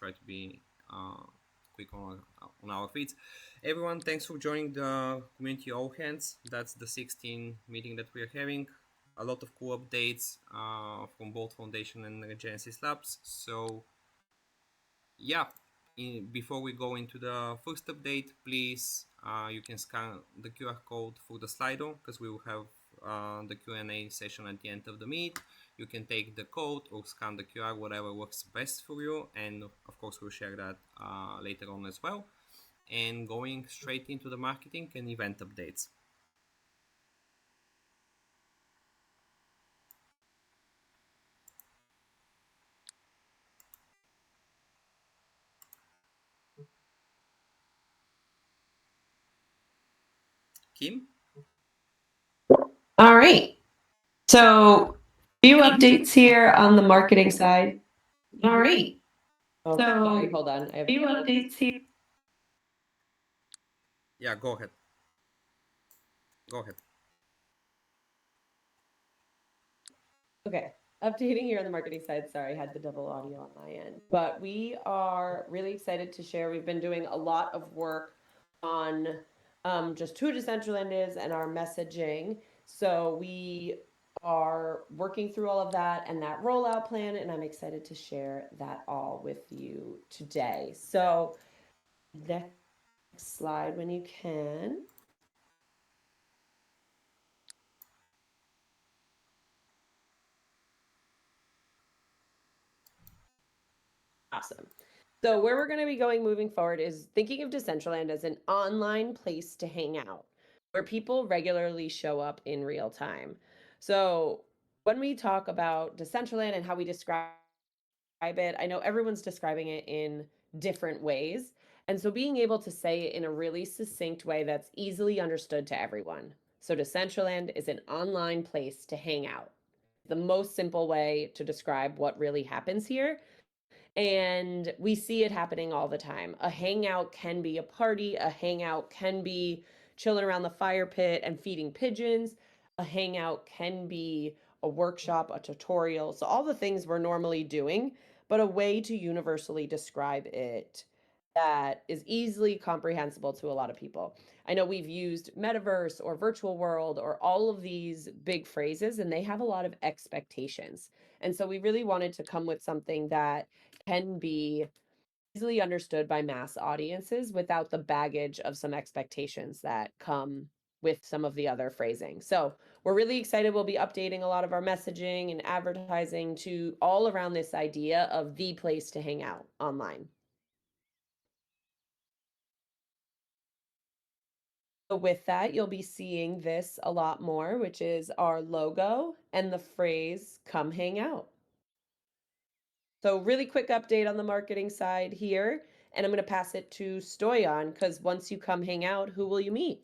try to be quick on our feeds. Everyone, thanks for joining the community All Hands. That's the 16th meeting that we are having. A lot of cool updates from both Foundation and Regenesis Labs. So yeah, before we go into the first update, please you can scan the QR code for the Slido, because we will have the Q&A session at the end of the meet. You can take the code or scan the QR, whatever works best for you, and of course we'll share that later on as well. And going straight into the marketing and event updates. Kim? All right. So, few updates here on the marketing side. All right. Oh, So, sorry, hold on. I have few updates here. Yeah, go ahead. Go ahead. Okay. Updating here on the marketing side. Sorry, I had the double audio on my end. But we are really excited to share. We've been doing a lot of work on just who Decentraland is and our messaging. So we are working through all of that and that rollout plan, and I'm excited to share that all with you today. So next slide when you can. Awesome. So where we're going to be going moving forward is thinking of Decentraland as an online place to hang out, where people regularly show up in real time. So when we talk about Decentraland and how we describe it, I know everyone's describing it in different ways. And so being able to say it in a really succinct way that's easily understood to everyone. So Decentraland is an online place to hang out. The most simple way to describe what really happens here, and we see it happening all the time. A hangout can be a party, a hangout can be chilling around the fire pit and feeding pigeons, a hangout can be a workshop, a tutorial. So, all the things we're normally doing, but a way to universally describe it that is easily comprehensible to a lot of people. I know we've used metaverse or virtual world or all of these big phrases, and they have a lot of expectations. And so we really wanted to come with something that can be easily understood by mass audiences without the baggage of some expectations that come with some of the other phrasing. So we're really excited. We'll be updating a lot of our messaging and advertising to all around this idea of the place to hang out online. So with that, you'll be seeing this a lot more, which is our logo and the phrase "come hang out." So really quick update on the marketing side here, and I'm going to pass it to Stoyan, because once you come hang out, who will you meet?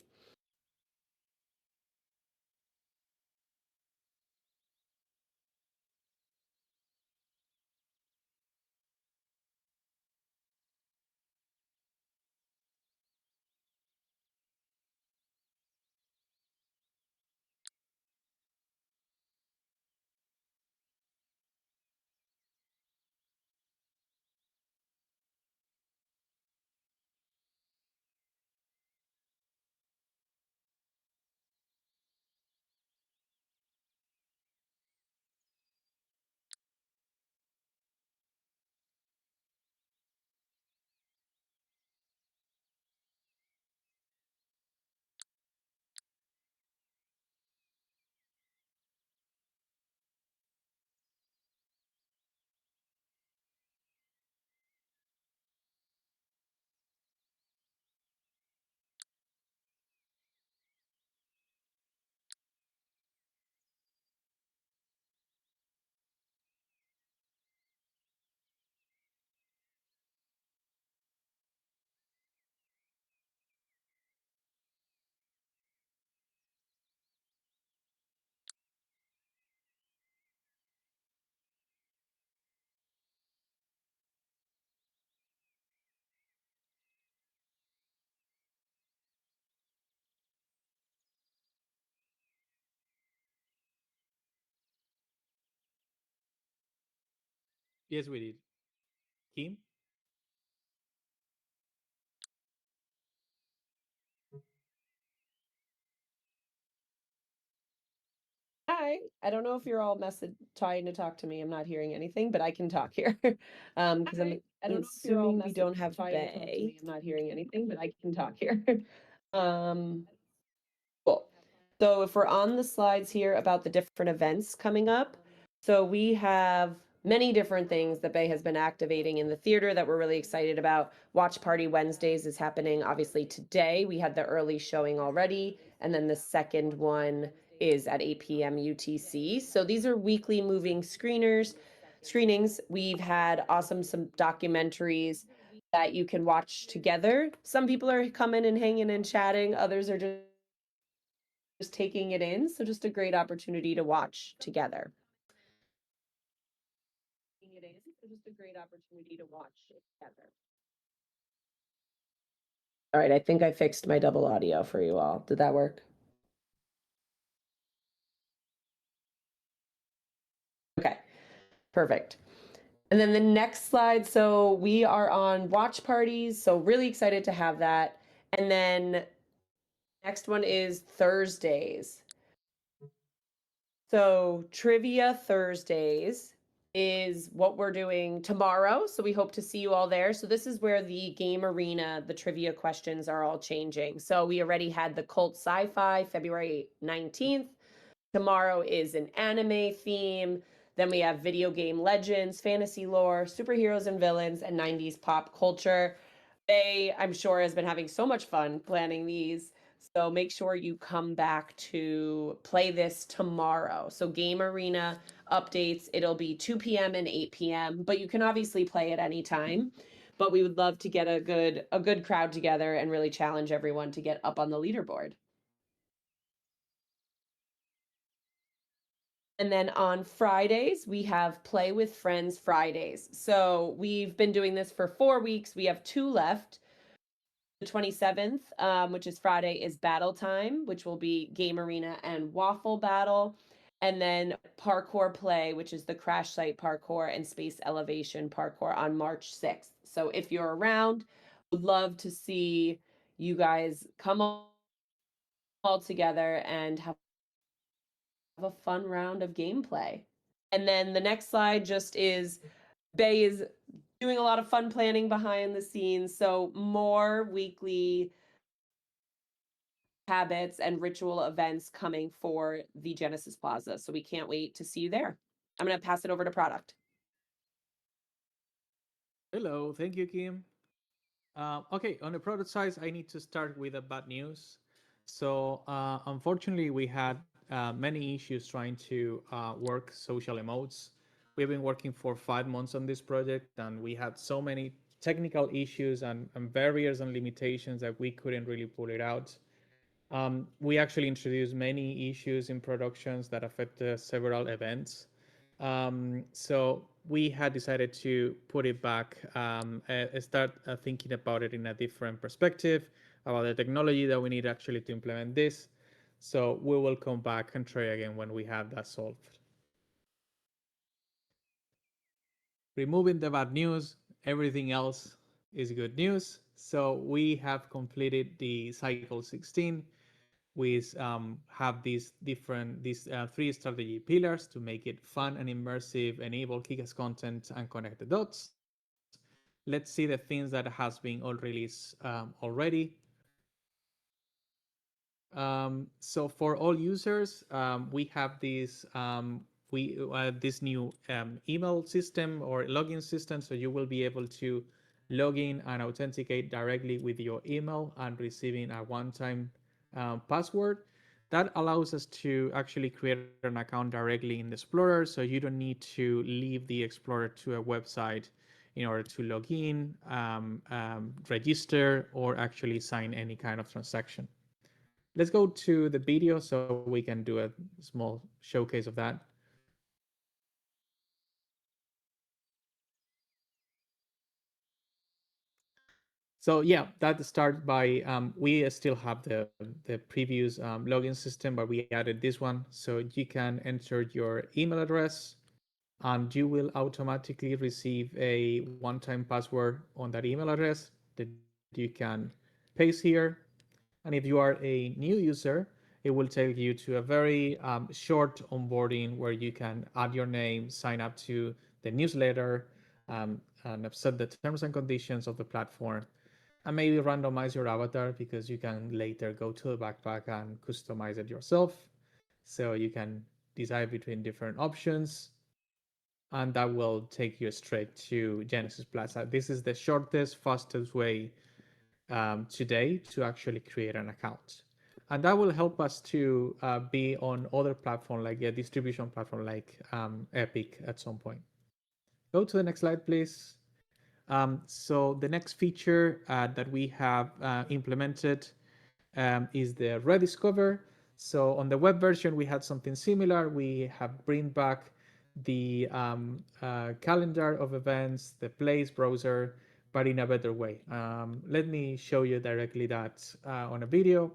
Yes, we did. Kim? Hi. I don't know if you're all trying to talk to me. I'm not hearing anything, but I can talk here. Because I'm assuming we don't have Bay. I'm not hearing anything, but I can talk here. Um, cool. So if we're on the slides here about the different events coming up, so we have many different things that Bay has been activating in the theater that we're really excited about. Watch Party Wednesdays is happening obviously today. We had the early showing already, and then the second one is at 8 p.m. UTC. So these are weekly moving screenings. We've had some documentaries that you can watch together. Some people are coming and hanging and chatting, others are just taking it in. So just a great opportunity to watch together. All right, I think I fixed my double audio for you all. Did that work? Okay, perfect. And then the next slide, so we are on watch parties, so really excited to have that. And then next one is Thursdays. So Trivia Thursdays is what we're doing tomorrow. So we hope to see you all there. So this is where the game arena, the trivia questions are all changing. So we already had the cult sci-fi February 19th. Tomorrow is an anime theme. Then we have video game legends, fantasy lore, superheroes and villains, and 90s pop culture. They, I'm sure, has been having so much fun planning these. So make sure you come back to play this tomorrow. So Game Arena updates, it'll be 2 p.m. and 8 p.m., but you can obviously play at any time. But we would love to get a good crowd together and really challenge everyone to get up on the leaderboard. And then on Fridays, we have Play with Friends Fridays. So we've been doing this for 4 weeks. We have 2 left. The 27th, which is Friday, is Battle Time, which will be Game Arena and Waffle Battle. And then Parkour Play, which is the Crash Site Parkour and Space Elevation Parkour on March 6th. So if you're around, would love to see you guys come all together and have a fun round of gameplay. And then the next slide just is Bay is doing a lot of fun planning behind the scenes. So more weekly habits and ritual events coming for the Genesis Plaza. So we can't wait to see you there. I'm going to pass it over to product. Hello, thank you, Kim. Okay, on the product side, I need to start with a bad news. So unfortunately, we had many issues trying to work social emotes. We've been working for 5 months on this project, and we had so many technical issues and barriers and limitations that we couldn't really pull it out. We actually introduced many issues in productions that affected several events. So we had decided to put it back, start thinking about it in a different perspective about the technology that we need actually to implement this. So we will come back and try again when we have that solved. Removing the bad news, everything else is good news. So we have completed the cycle 16. We have these 3 strategy pillars to make it fun and immersive, enable kick-ass content, and connect the dots. Let's see the things that has been all released already. So for all users, we have this new email system or login system, so you will be able to log in and authenticate directly with your email and receiving a one-time password. That allows us to actually create an account directly in the Explorer, so you don't need to leave the Explorer to a website in order to log in, register, or actually sign any kind of transaction. Let's go to the video so we can do a small showcase of that. So yeah, that starts by, we still have the previous login system, but we added this one. So you can enter your email address and you will automatically receive a one-time password on that email address that you can paste here. And if you are a new user, it will take you to a very short onboarding where you can add your name, sign up to the newsletter, and set the terms and conditions of the platform, and maybe randomize your avatar because you can later go to the backpack and customize it yourself. So you can decide between different options, and that will take you straight to Genesis Plaza. This is the shortest, fastest way today to actually create an account. And that will help us to be on other platforms like a distribution platform like Epic at some point. Go to the next slide, please. So the next feature that we have implemented is the rediscover. So on the web version, we had something similar. We have bring back the calendar of events, the place browser, but in a better way. Let me show you directly that on a video.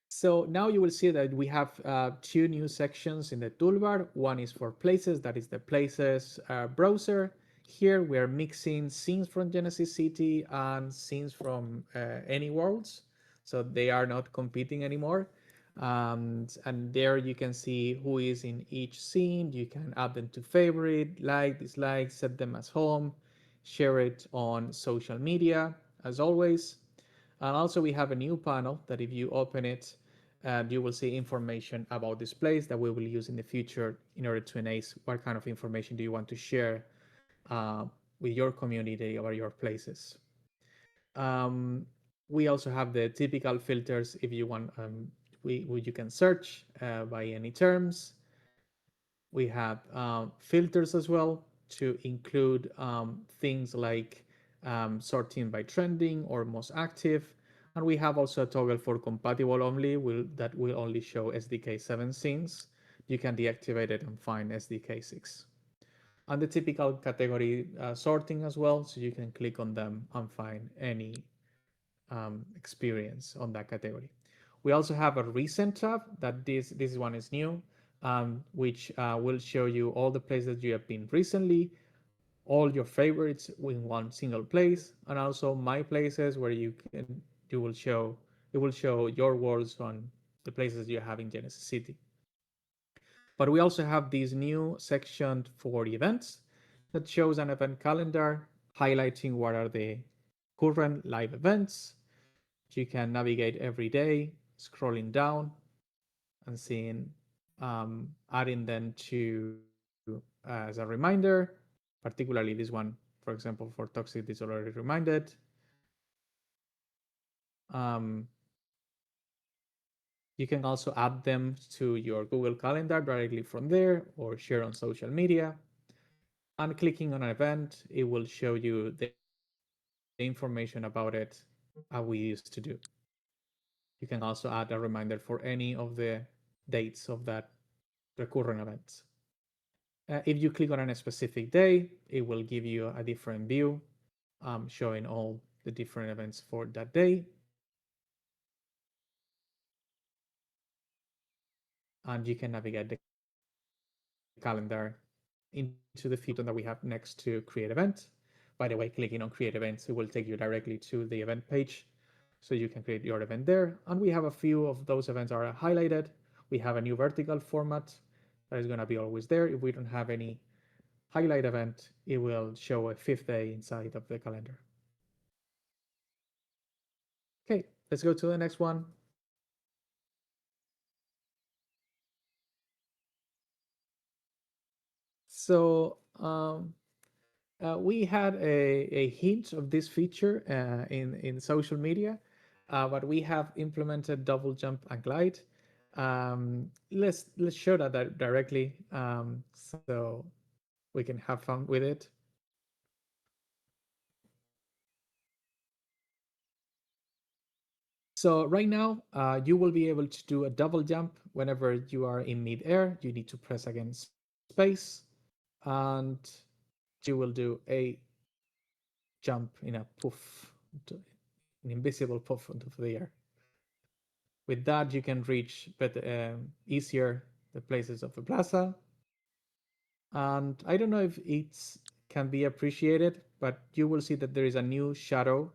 So now you will see that we have two new sections in the toolbar. One is for places, that is the places browser. Here we are mixing scenes from Genesis City and scenes from any worlds. So they are not competing anymore. And there you can see who is in each scene. You can add them to favorite, like, dislike, set them as home, share it on social media, as always. And also we have a new panel that if you open it, you will see information about this place that we will use in the future in order to enhance what kind of information do you want to share with your community about your places. We also have the typical filters if you want, you can search by any terms. We have filters as well to include things like sorting by trending or most active. And we have also a toggle for compatible only that will only show SDK 7 scenes. You can deactivate it and find SDK 6. And the typical category sorting as well, so you can click on them and find any experience on that category. We also have a recent tab that this one is new, which will show you all the places you have been recently, all your favorites in one single place, and also my places where it will show your worlds on the places you have in Genesis City. But we also have this new section for events that shows an event calendar highlighting what are the current live events. You can navigate every day, scrolling down and seeing, adding them to as a reminder, particularly this one, for example, for Toxic is already reminded. You can also add them to your Google Calendar directly from there or share on social media. And clicking on an event, it will show you the information about it as we used to do. You can also add a reminder for any of the dates of that recurrent event. If you click on a specific day, it will give you a different view showing all the different events for that day. And you can navigate the calendar into the feature button that we have next to create event. By the way, clicking on create events, it will take you directly to the event page. So you can create your event there. And we have a few of those events are highlighted. We have a new vertical format that is going to be always there. If we don't have any highlight event, it will show a fifth day inside of the calendar. Okay, let's go to the next one. So we had a hint of this feature in social media, but we have implemented double jump and glide. Let's show that directly so we can have fun with it. So right now, you will be able to do a double jump whenever you are in midair. You need to press again space, and you will do a jump in a poof, an invisible poof into the air. With that, you can reach easier the places of the plaza. And I don't know if it's can be appreciated, but you will see that there is a new shadow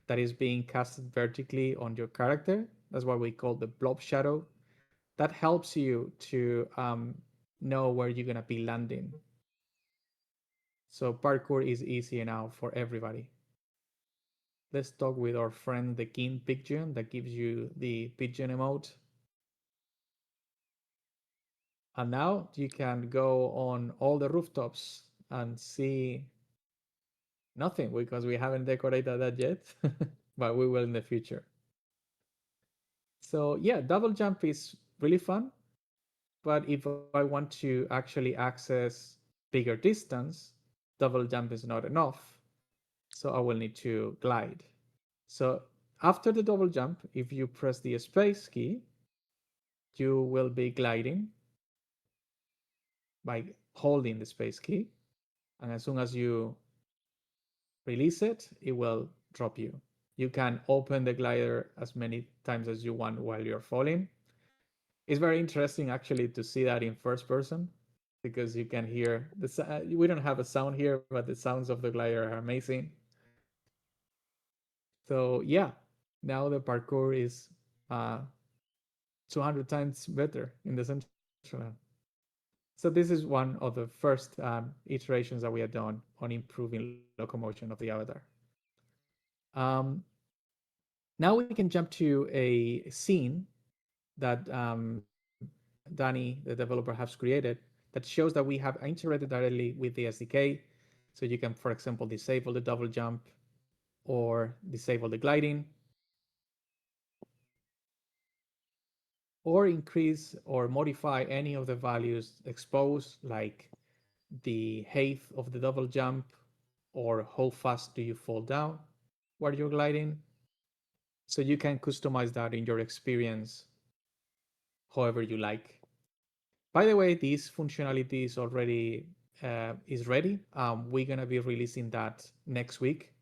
that is being casted vertically on your character. That's what we call the blob shadow. That helps you to know where you're gonna be landing. So parkour is easy now for everybody. Let's talk with our friend the King Pigeon that gives you the pigeon emote. And now you can go on all the rooftops and see nothing because we haven't decorated that yet, but we will in the future. So yeah, double jump is really fun. But if I want to actually access bigger distance, double jump is not enough. So I will need to glide. So after the double jump, if you press the space key, you will be gliding by holding the space key. And as soon as you release it, it will drop you. You can open the glider as many times as you want while you're falling. It's very interesting actually to see that in first person because you can hear we don't have a sound here, but the sounds of the glider are amazing. So yeah, now the parkour is 200 times better in the Decentraland. So this is one of the first iterations that we have done on improving locomotion of the avatar. Now we can jump to a scene that Danny, the developer, has created that shows that we have integrated directly with the SDK. So you can, for example, disable the double jump or disable the gliding, or increase or modify any of the values exposed, like the height of the double jump or how fast do you fall down while you're gliding. So you can customize that in your experience however you like. By the way, this functionality is already is ready. We're gonna be releasing that next week,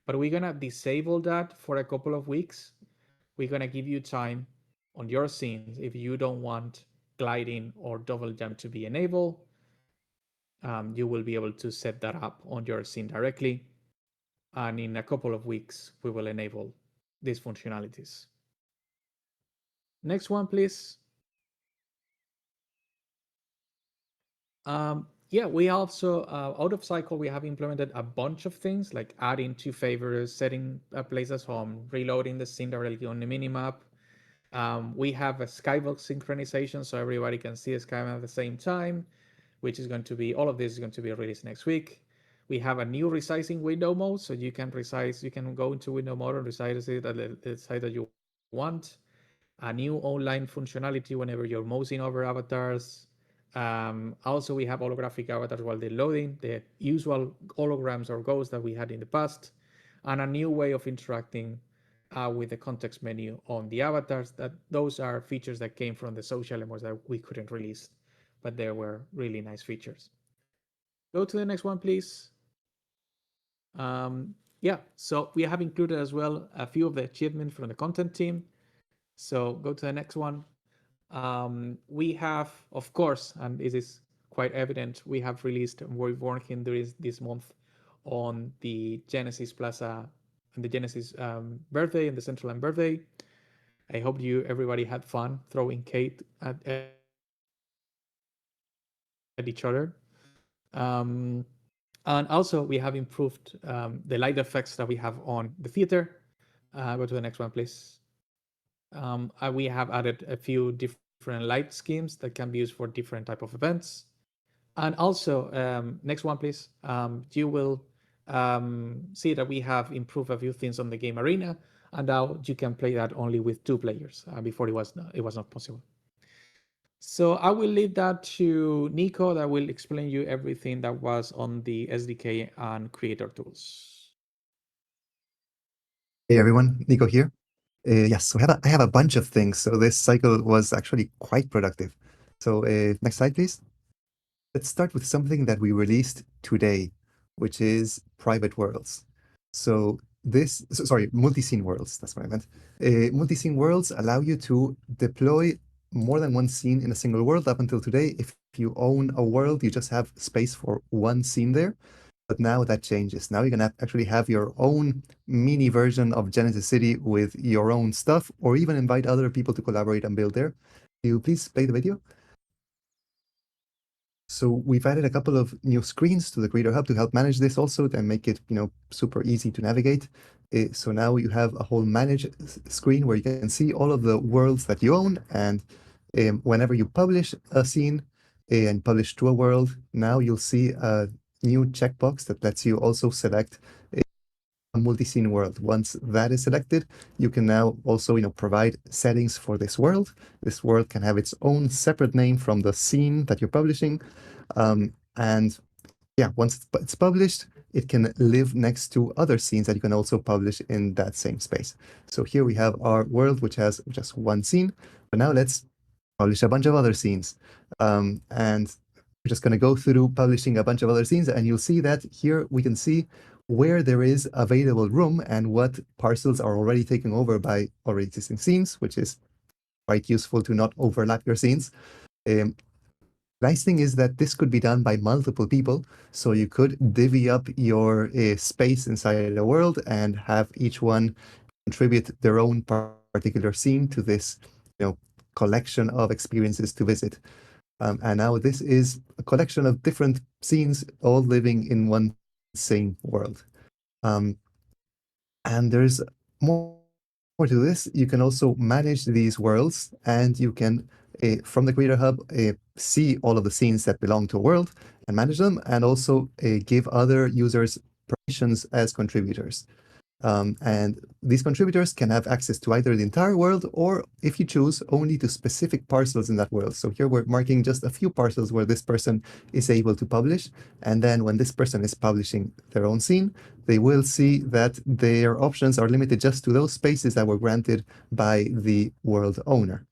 but we're gonna disable that for a couple of weeks. We're gonna give you time on your scenes if you don't want gliding or double jump to be enabled. You will be able to set that up on your scene directly, and in a couple of weeks we will enable these functionalities. Next one, please. Yeah, we also, out of cycle, we have implemented a bunch of things like adding two favors, setting a place as home, reloading the scene directly on the minimap. We have a skybox synchronization so everybody can see the sky at the same time, which is going to be, all of this is going to be released next week. We have a new resizing window mode, so you can resize, you can go into window mode and resize it at the size that you want. A new online functionality whenever you're mousing over avatars. Also, we have holographic avatars while they're loading, the usual holograms or ghosts that we had in the past, and a new way of interacting with the context menu on the avatars. That those are features that came from the social emotes that we couldn't release, but they were really nice features. Go to the next one, please. Yeah, so we have included as well a few of the achievements from the content team. So go to the next one. We have, of course, and this is quite evident, we have released, we're working during this month on the Genesis Plaza and the Genesis birthday and the Decentraland birthday. I hope everybody had fun throwing cake at each other. And also we have improved the light effects that we have on the theater. Go to the next one, please. We have added a few different light schemes that can be used for different type of events. And also, next one, please. You will see that we have improved a few things on the game arena, and now you can play that only with 2 players. Before it was not possible. So I will leave that to Nico that will explain you everything that was on the SDK and creator tools. Hey everyone, Nico here. Yes, so I have a bunch of things. So this cycle was actually quite productive. So next slide, please. Let's start with something that we released today, which is private worlds. So multi-scene worlds, that's what I meant. Multi-scene worlds allow you to deploy more than one scene in a single world. Up until today, if you own a world, you just have space for one scene there. But now that changes. Now you can actually have your own mini version of Genesis City with your own stuff, or even invite other people to collaborate and build there. Can you please play the video? So we've added a couple of new screens to the Creator Hub to help manage this also and make it, super easy to navigate. So now you have a whole manage screen where you can see all of the worlds that you own, and whenever you publish a scene and publish to a world, now you'll see a new checkbox that lets you also select a multi-scene world. Once that is selected, you can now also, provide settings for this world. This world can have its own separate name from the scene that you're publishing. And yeah, once it's published, it can live next to other scenes that you can also publish in that same space. So here we have our world, which has just one scene, but now let's publish a bunch of other scenes. And we're just going to go through publishing a bunch of other scenes, and you'll see that here we can see where there is available room and what parcels are already taken over by already existing scenes, which is quite useful to not overlap your scenes. Nice thing is that this could be done by multiple people, so you could divvy up your space inside a world and have each one contribute their own particular scene to this, collection of experiences to visit. And now this is a collection of different scenes all living in one same world. And there's more to this. You can also manage these worlds, and you can, from the Creator Hub, see all of the scenes that belong to a world and manage them, and also give other users permissions as contributors. And these contributors can have access to either the entire world, or if you choose, only to specific parcels in that world. So here we're marking just a few parcels where this person is able to publish. And then when this person is publishing their own scene, they will see that their options are limited just to those spaces that were granted by the world owner.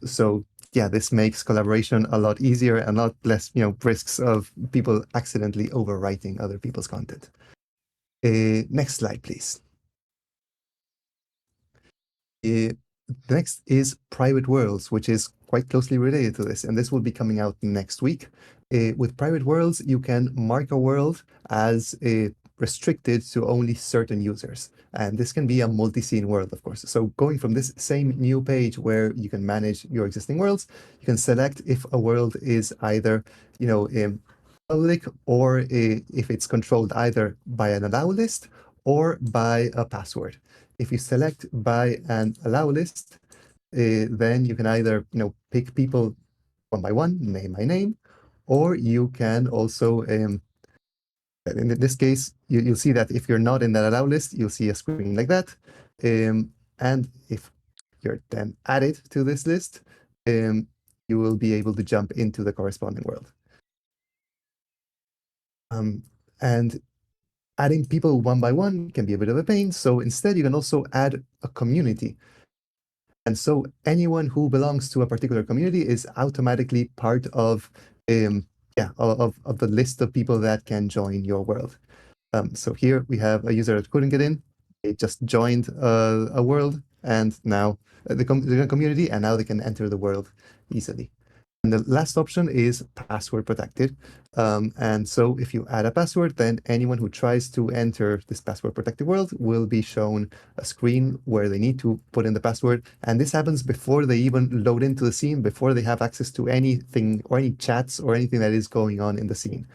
So yeah, this makes collaboration a lot easier and a lot less, risks of people accidentally overwriting other people's content. Next slide, please. The next is private worlds, which is quite closely related to this, and this will be coming out next week. With private worlds, you can mark a world as restricted to only certain users, and this can be a multi-scene world, of course. So going from this same new page where you can manage your existing worlds, you can select if a world is either, public, or if it's controlled either by an allow list or by a password. If you select by an allow list, then you can either pick people one by one, name by name, or you can also, in this case, you'll see that if you're not in that allow list, you'll see a screen like that. And if you're then added to this list, you will be able to jump into the corresponding world. And adding people one by one can be a bit of a pain. So instead, you can also add a community. And so anyone who belongs to a particular community is automatically part of, of the list of people that can join your world. So here we have a user that couldn't get in. They just joined a world, and now the community, and now they can enter the world easily. And the last option is password protected. And so if you add a password, then anyone who tries to enter this password protected world will be shown a screen where they need to put in the password. And this happens before they even load into the scene, before they have access to anything or any chats or anything that is going on in the scene.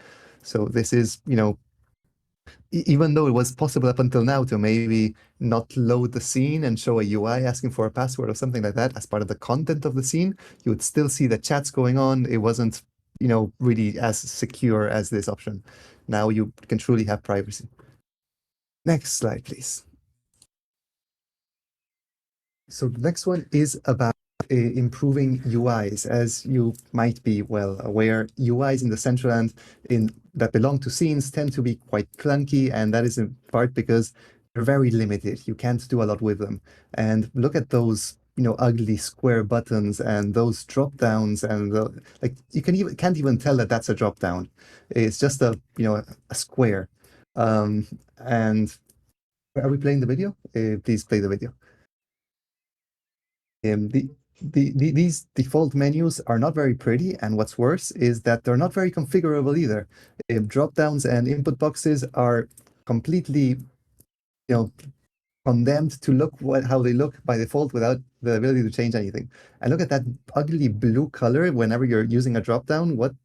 So this is, even though it was possible up until now to maybe not load the scene and show a UI asking for a password or something like that as part of the content of the scene, you would still see the chats going on. It wasn't, really as secure as this option. Now you can truly have privacy. Next slide, please. So the next one is about improving UIs. As you might be well aware, UIs in Decentraland that belong to scenes tend to be quite clunky, and that is in part because they're very limited. You can't do a lot with them. And look at those, ugly square buttons and those drop downs, and you can't even tell that that's a drop down. It's just a square. And are we playing the video? Please play the video. these default menus are not very pretty, and what's worse is that they're not very configurable either. Drop downs and input boxes are completely, condemned to look how they look by default without the ability to change anything. And look at that ugly blue color whenever you're using a drop down. What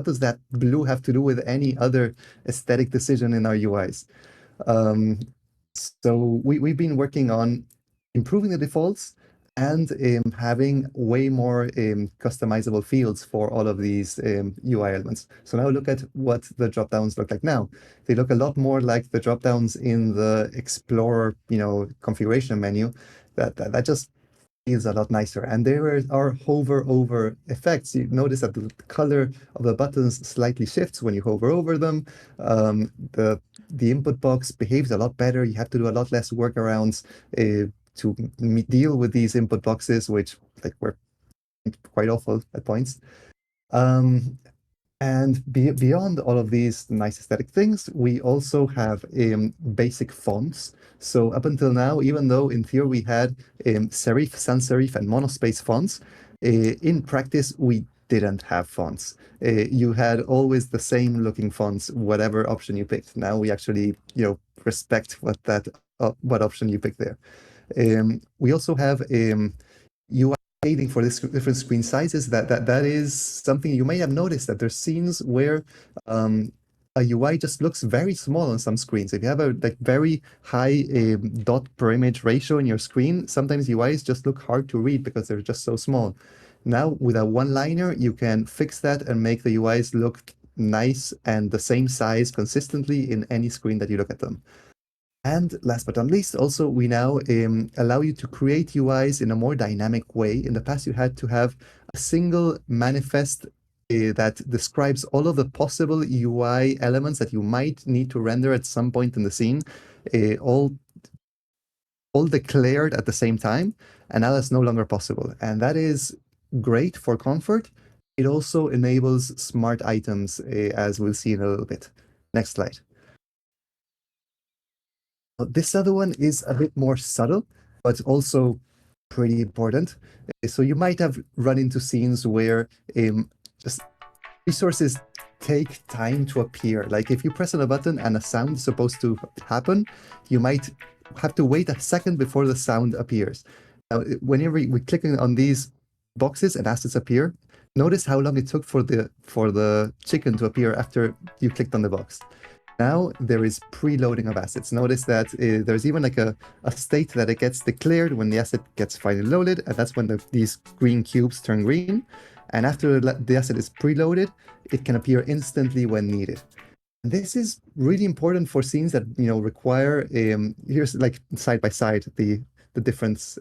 does that blue have to do with any other aesthetic decision in our UIs? So we've been working on improving the defaults and having way more customizable fields for all of these UI elements. So now look at what the drop-downs look like now. They look a lot more like the drop-downs in the Explorer, configuration menu. That just feels a lot nicer. And there are hover over effects. You notice that the color of the buttons slightly shifts when you hover over them. The input box behaves a lot better. You have to do a lot less workarounds to deal with these input boxes, which were quite awful at points. And beyond all of these nice aesthetic things, we also have basic fonts. So up until now, even though in theory we had serif, sans serif, and monospace fonts, in practice we didn't have fonts. You had always the same looking fonts, whatever option you picked. Now we actually, respect what option you picked there. We also have UI shading for this different screen sizes. That is something you may have noticed, that there's scenes where a UI just looks very small on some screens. If you have a very high dot per image ratio in your screen, sometimes UIs just look hard to read because they're just so small. Now with a one-liner, you can fix that and make the UIs look nice and the same size consistently in any screen that you look at them. And last but not least, also, we now allow you to create UIs in a more dynamic way. In the past, you had to have a single manifest that describes all of the possible UI elements that you might need to render at some point in the scene, all declared at the same time. And now that's no longer possible. And that is great for comfort. It also enables smart items, as we'll see in a little bit. Next slide. This other one is a bit more subtle, but also pretty important. So you might have run into scenes where just resources take time to appear. Like if you press on a button and a sound is supposed to happen, you might have to wait a second before the sound appears. Now, whenever we're clicking on these boxes and assets appear, notice how long it took for the chicken to appear after you clicked on the box. Now there is preloading of assets. Notice that there's even a state that it gets declared when the asset gets finally loaded, and that's when these green cubes turn green. And after the asset is preloaded, it can appear instantly when needed. And this is really important for scenes that require. Here's side by side the difference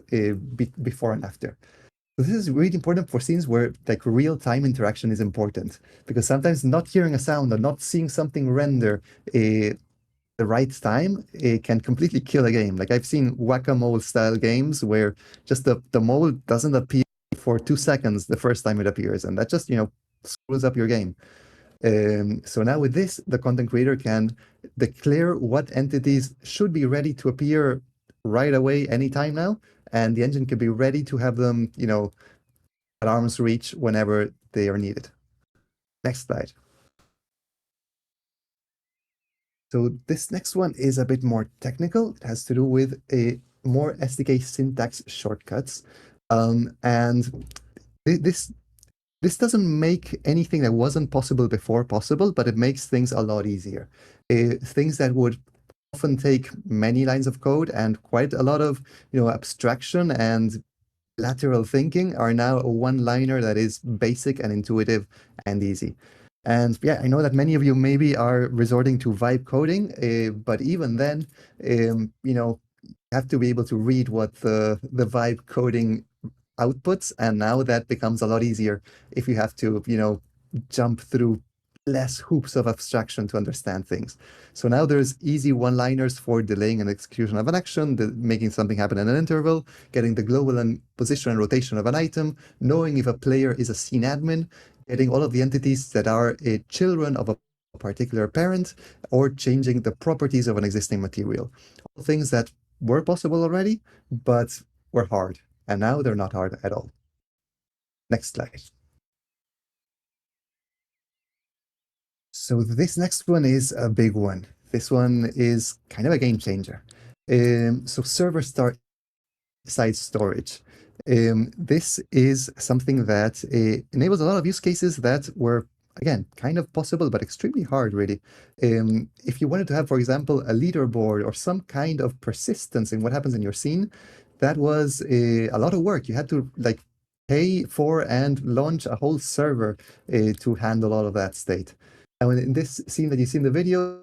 before and after. This is really important for scenes where real-time interaction is important, because sometimes not hearing a sound or not seeing something render the right time can completely kill a game. I've seen whack-a-mole style games where just the mole doesn't appear for 2 seconds the first time it appears, and that just screws up your game. So now with this, the content creator can declare what entities should be ready to appear right away anytime now, and the engine can be ready to have them, at arm's reach whenever they are needed. Next slide. So this next one is a bit more technical. It has to do with more SDK syntax shortcuts. And this doesn't make anything that wasn't possible before possible, but it makes things a lot easier. Things that would often take many lines of code and quite a lot of abstraction and lateral thinking are now a one-liner that is basic and intuitive and easy. And yeah, I know that many of you maybe are resorting to vibe coding, but even then, you have to be able to read what the vibe coding outputs, and now that becomes a lot easier if you have to jump through less hoops of abstraction to understand things. So now there's easy one-liners for delaying an execution of an action, making something happen in an interval, getting the global and position and rotation of an item, knowing if a player is a scene admin, getting all of the entities that are children of a particular parent, or changing the properties of an existing material. All things that were possible already, but were hard. And now they're not hard at all. Next slide. So this next one is a big one. This one is kind of a game changer. So server side storage. This is something that enables a lot of use cases that were, again, kind of possible, but extremely hard, really. If you wanted to have, for example, a leaderboard or some kind of persistence in what happens in your scene, that was a lot of work. You had to like pay for and launch a whole server to handle all of that state. And in this scene that you see in the video,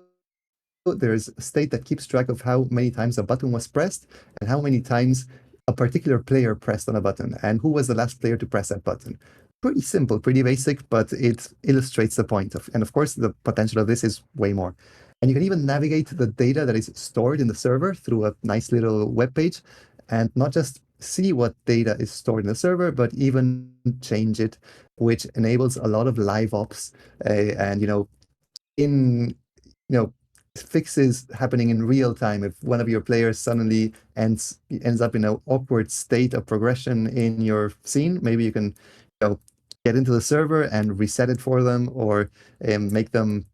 there's a state that keeps track of how many times a button was pressed and how many times a particular player pressed on a button and who was the last player to press that button. Pretty simple, pretty basic, but it illustrates the point of, and of course, the potential of this is way more. And you can even navigate the data that is stored in the server through a nice little web page and not just see what data is stored in the server, but even change it, which enables a lot of live ops and, in, fixes happening in real time. If one of your players suddenly ends up in an awkward state of progression in your scene, maybe you can get into the server and reset it for them, or make them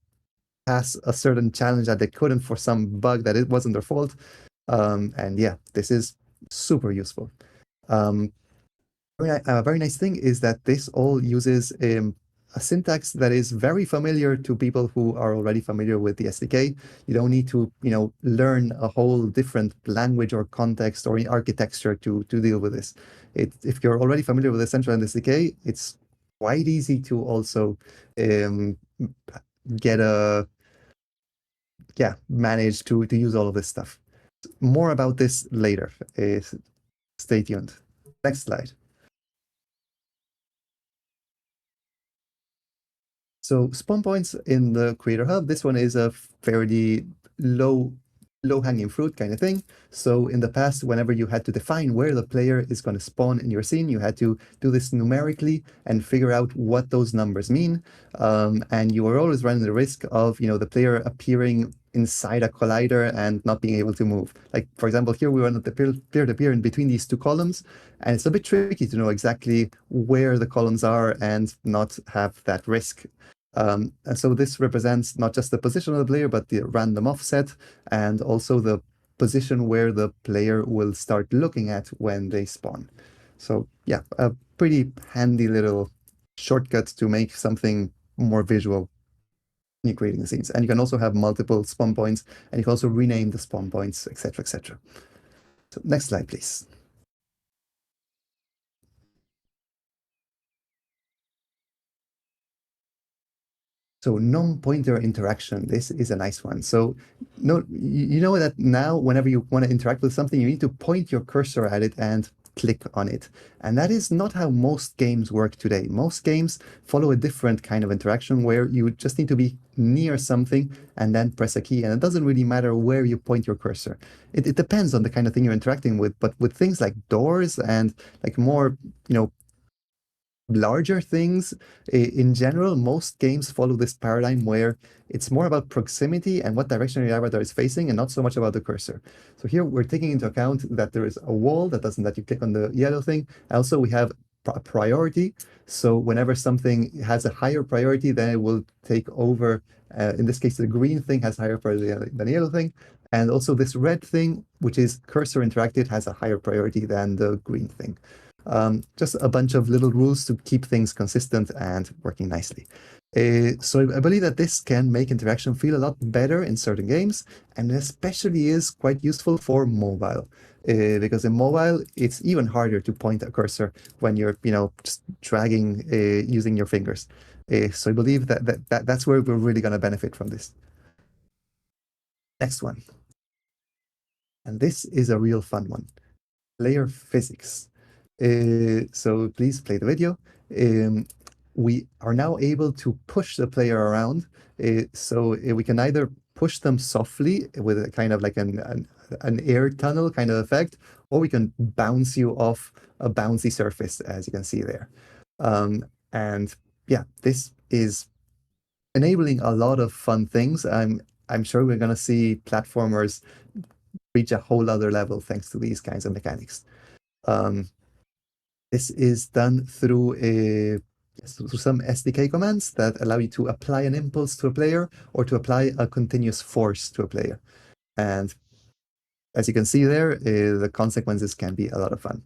pass a certain challenge that they couldn't for some bug that it wasn't their fault. And yeah, this is super useful. A very nice thing is that this all uses a syntax that is very familiar to people who are already familiar with the SDK. You don't need to, learn a whole different language or context or architecture to deal with this. If you're already familiar with the Decentraland SDK, it's quite easy to also manage to use all of this stuff. More about this later. Stay tuned. Next slide. So spawn points in the Creator Hub, this one is a fairly low-hanging fruit kind of thing. So in the past, whenever you had to define where the player is going to spawn in your scene, you had to do this numerically and figure out what those numbers mean. And you were always running the risk of, the player appearing inside a collider and not being able to move. Like, for example, here we run the peer-to-peer in between these two columns, and it's a bit tricky to know exactly where the columns are and not have that risk. And so this represents not just the position of the player, but the random offset and also the position where the player will start looking at when they spawn. So yeah, a pretty handy little shortcut to make something more visual when you're creating the scenes. And you can also have multiple spawn points, and you can also rename the spawn points, etc., etc. So next slide, please. So non-pointer interaction, this is a nice one. So you know that now whenever you want to interact with something, you need to point your cursor at it and click on it. And that is not how most games work today. Most games follow a different kind of interaction where you just need to be near something and then press a key. And it doesn't really matter where you point your cursor. It depends on the kind of thing you're interacting with. But with things like doors and like more, larger things, in general, most games follow this paradigm where it's more about proximity and what direction your avatar is facing and not so much about the cursor. So here we're taking into account that there is a wall that doesn't let you click on the yellow thing. Also, we have priority. So whenever something has a higher priority, then it will take over. In this case, the green thing has higher priority than the yellow thing. And also this red thing, which is cursor interacted, has a higher priority than the green thing. Just a bunch of little rules to keep things consistent and working nicely. So I believe that this can make interaction feel a lot better in certain games, and especially is quite useful for mobile. Because in mobile, it's even harder to point a cursor when you're, just dragging using your fingers. So I believe that's where we're really going to benefit from this. Next one. And this is a real fun one. Player physics. So please play the video. We are now able to push the player around. So we can either push them softly with a kind of like an air tunnel kind of effect, or we can bounce you off a bouncy surface, as you can see there. And yeah, this is enabling a lot of fun things. I'm sure we're going to see platformers reach a whole other level thanks to these kinds of mechanics. This is done through some SDK commands that allow you to apply an impulse to a player or to apply a continuous force to a player. And as you can see there, the consequences can be a lot of fun.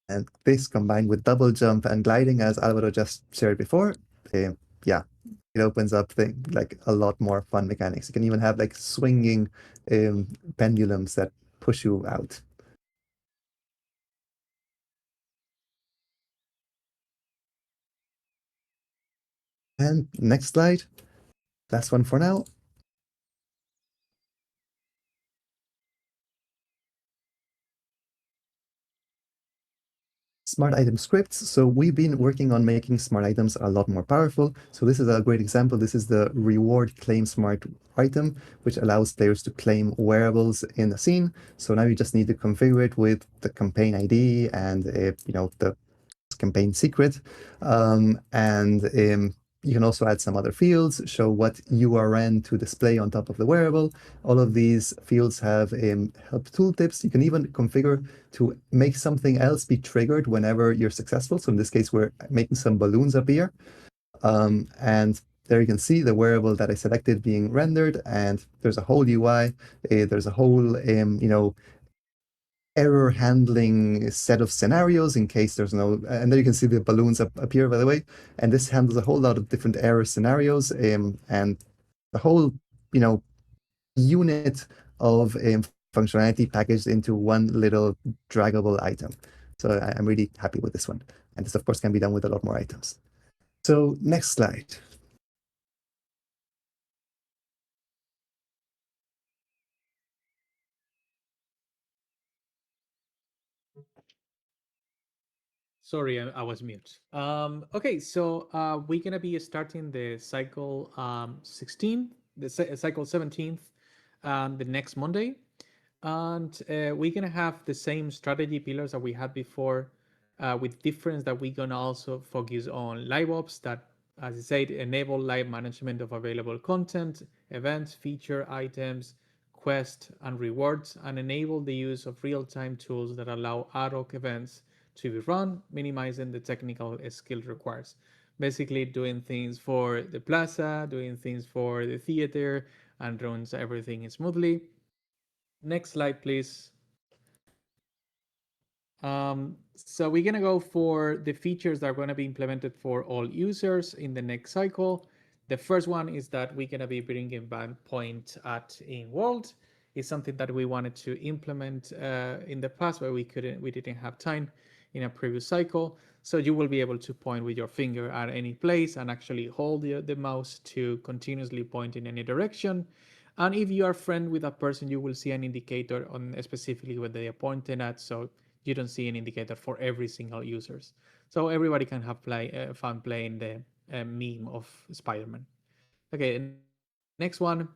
And this combined with double jump and gliding, as Alvaro just shared before, yeah, it opens up like a lot more fun mechanics. You can even have like swinging pendulums that push you out. And next slide, last one for now. Smart item scripts. So we've been working on making smart items a lot more powerful. So this is a great example. This is the reward claim smart item, which allows players to claim wearables in the scene. So now you just need to configure it with the campaign ID and the campaign secret. You can also add some other fields, show what URN to display on top of the wearable. All of these fields have help tooltips. You can even configure to make something else be triggered whenever you're successful. So in this case, we're making some balloons appear. And there you can see the wearable that I selected being rendered, and there's a whole UI. There's a whole, error handling set of scenarios in case there's no, and there you can see the balloons appear, by the way, and this handles a whole lot of different error scenarios, and the whole unit of functionality packaged into one little draggable item. So I'm really happy with this one, and this of course can be done with a lot more items. So next slide. Sorry, I was mute. Okay, so we're gonna be starting the cycle 16, the cycle 17th, the next Monday, and we're gonna have the same strategy pillars that we had before, with difference that we're gonna also focus on live ops that, as I said, enable live management of available content, events, feature items, quests, and rewards, and enable the use of real-time tools that allow ad hoc events to be run, minimizing the technical skill requires. Basically doing things for the plaza, doing things for the theater, and runs everything smoothly. Next slide, please. So we're gonna go for the features that are gonna be implemented for all users in the next cycle. The first one is that we're gonna be bringing back point at in world. It's something that we wanted to implement in the past, but we didn't have time in a previous cycle. So you will be able to point with your finger at any place and actually hold the mouse to continuously point in any direction. And if you are friend with a person, you will see an indicator on specifically what they are pointing at. So you don't see an indicator for every single users. So everybody can have fun playing the meme of Spider-Man. Okay, next one.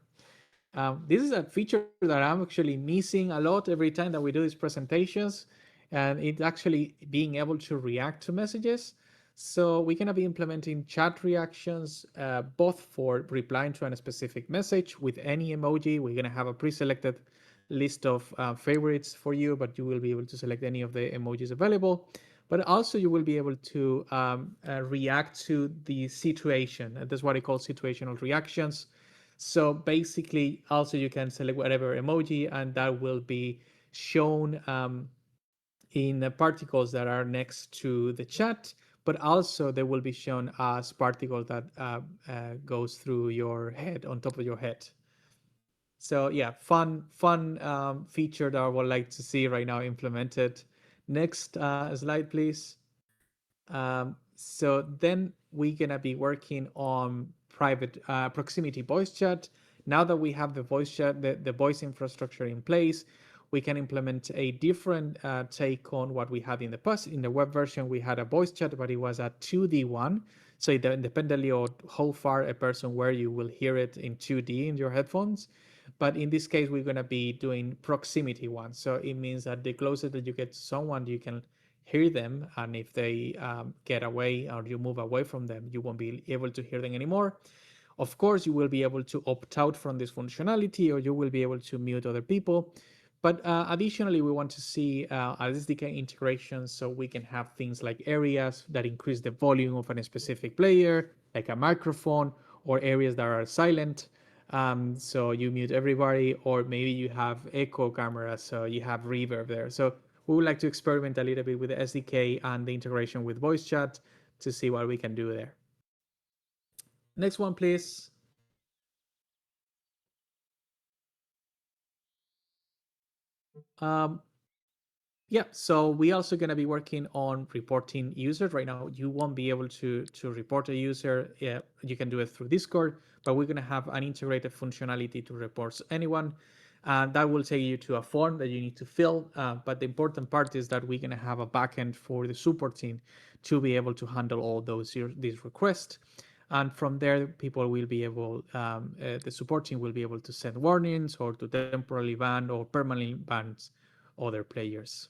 This is a feature that I'm actually missing a lot every time that we do these presentations, and it's actually being able to react to messages. So we're going to be implementing chat reactions, both for replying to a specific message with any emoji. We're going to have a pre-selected list of favorites for you, but you will be able to select any of the emojis available. But also you will be able to react to the situation. That's what I call situational reactions. So basically, also you can select whatever emoji, and that will be shown in the particles that are next to the chat, but also they will be shown as particles that goes through your head, on top of your head. So yeah, fun feature that I would like to see right now implemented. Next slide, please. So then we're gonna be working on private proximity voice chat. Now that we have the voice chat, the voice infrastructure in place, we can implement a different take on what we had in the past. In the web version, we had a voice chat, but it was a 2D one. So independently of how far a person where you will hear it in 2D in your headphones. But in this case, we're going to be doing proximity ones. So it means that the closer that you get to someone, you can hear them. And if they get away or you move away from them, you won't be able to hear them anymore. Of course, you will be able to opt out from this functionality, or you will be able to mute other people. But additionally, we want to see SDK integration so we can have things like areas that increase the volume of a specific player, like a microphone, or areas that are silent. So you mute everybody, or maybe you have echo cameras, so you have reverb there. So we would like to experiment a little bit with the SDK and the integration with voice chat to see what we can do there. Next one, please. Yeah, so we also going to be working on reporting users. Right now, you won't be able to report a user. Yeah, you can do it through Discord, but we're going to have an integrated functionality to report anyone. That will take you to a form that you need to fill. But the important part is that we're going to have a backend for the support team to be able to handle all these requests. And from there, people will be able, the support team will be able to send warnings or to temporarily ban or permanently ban other players.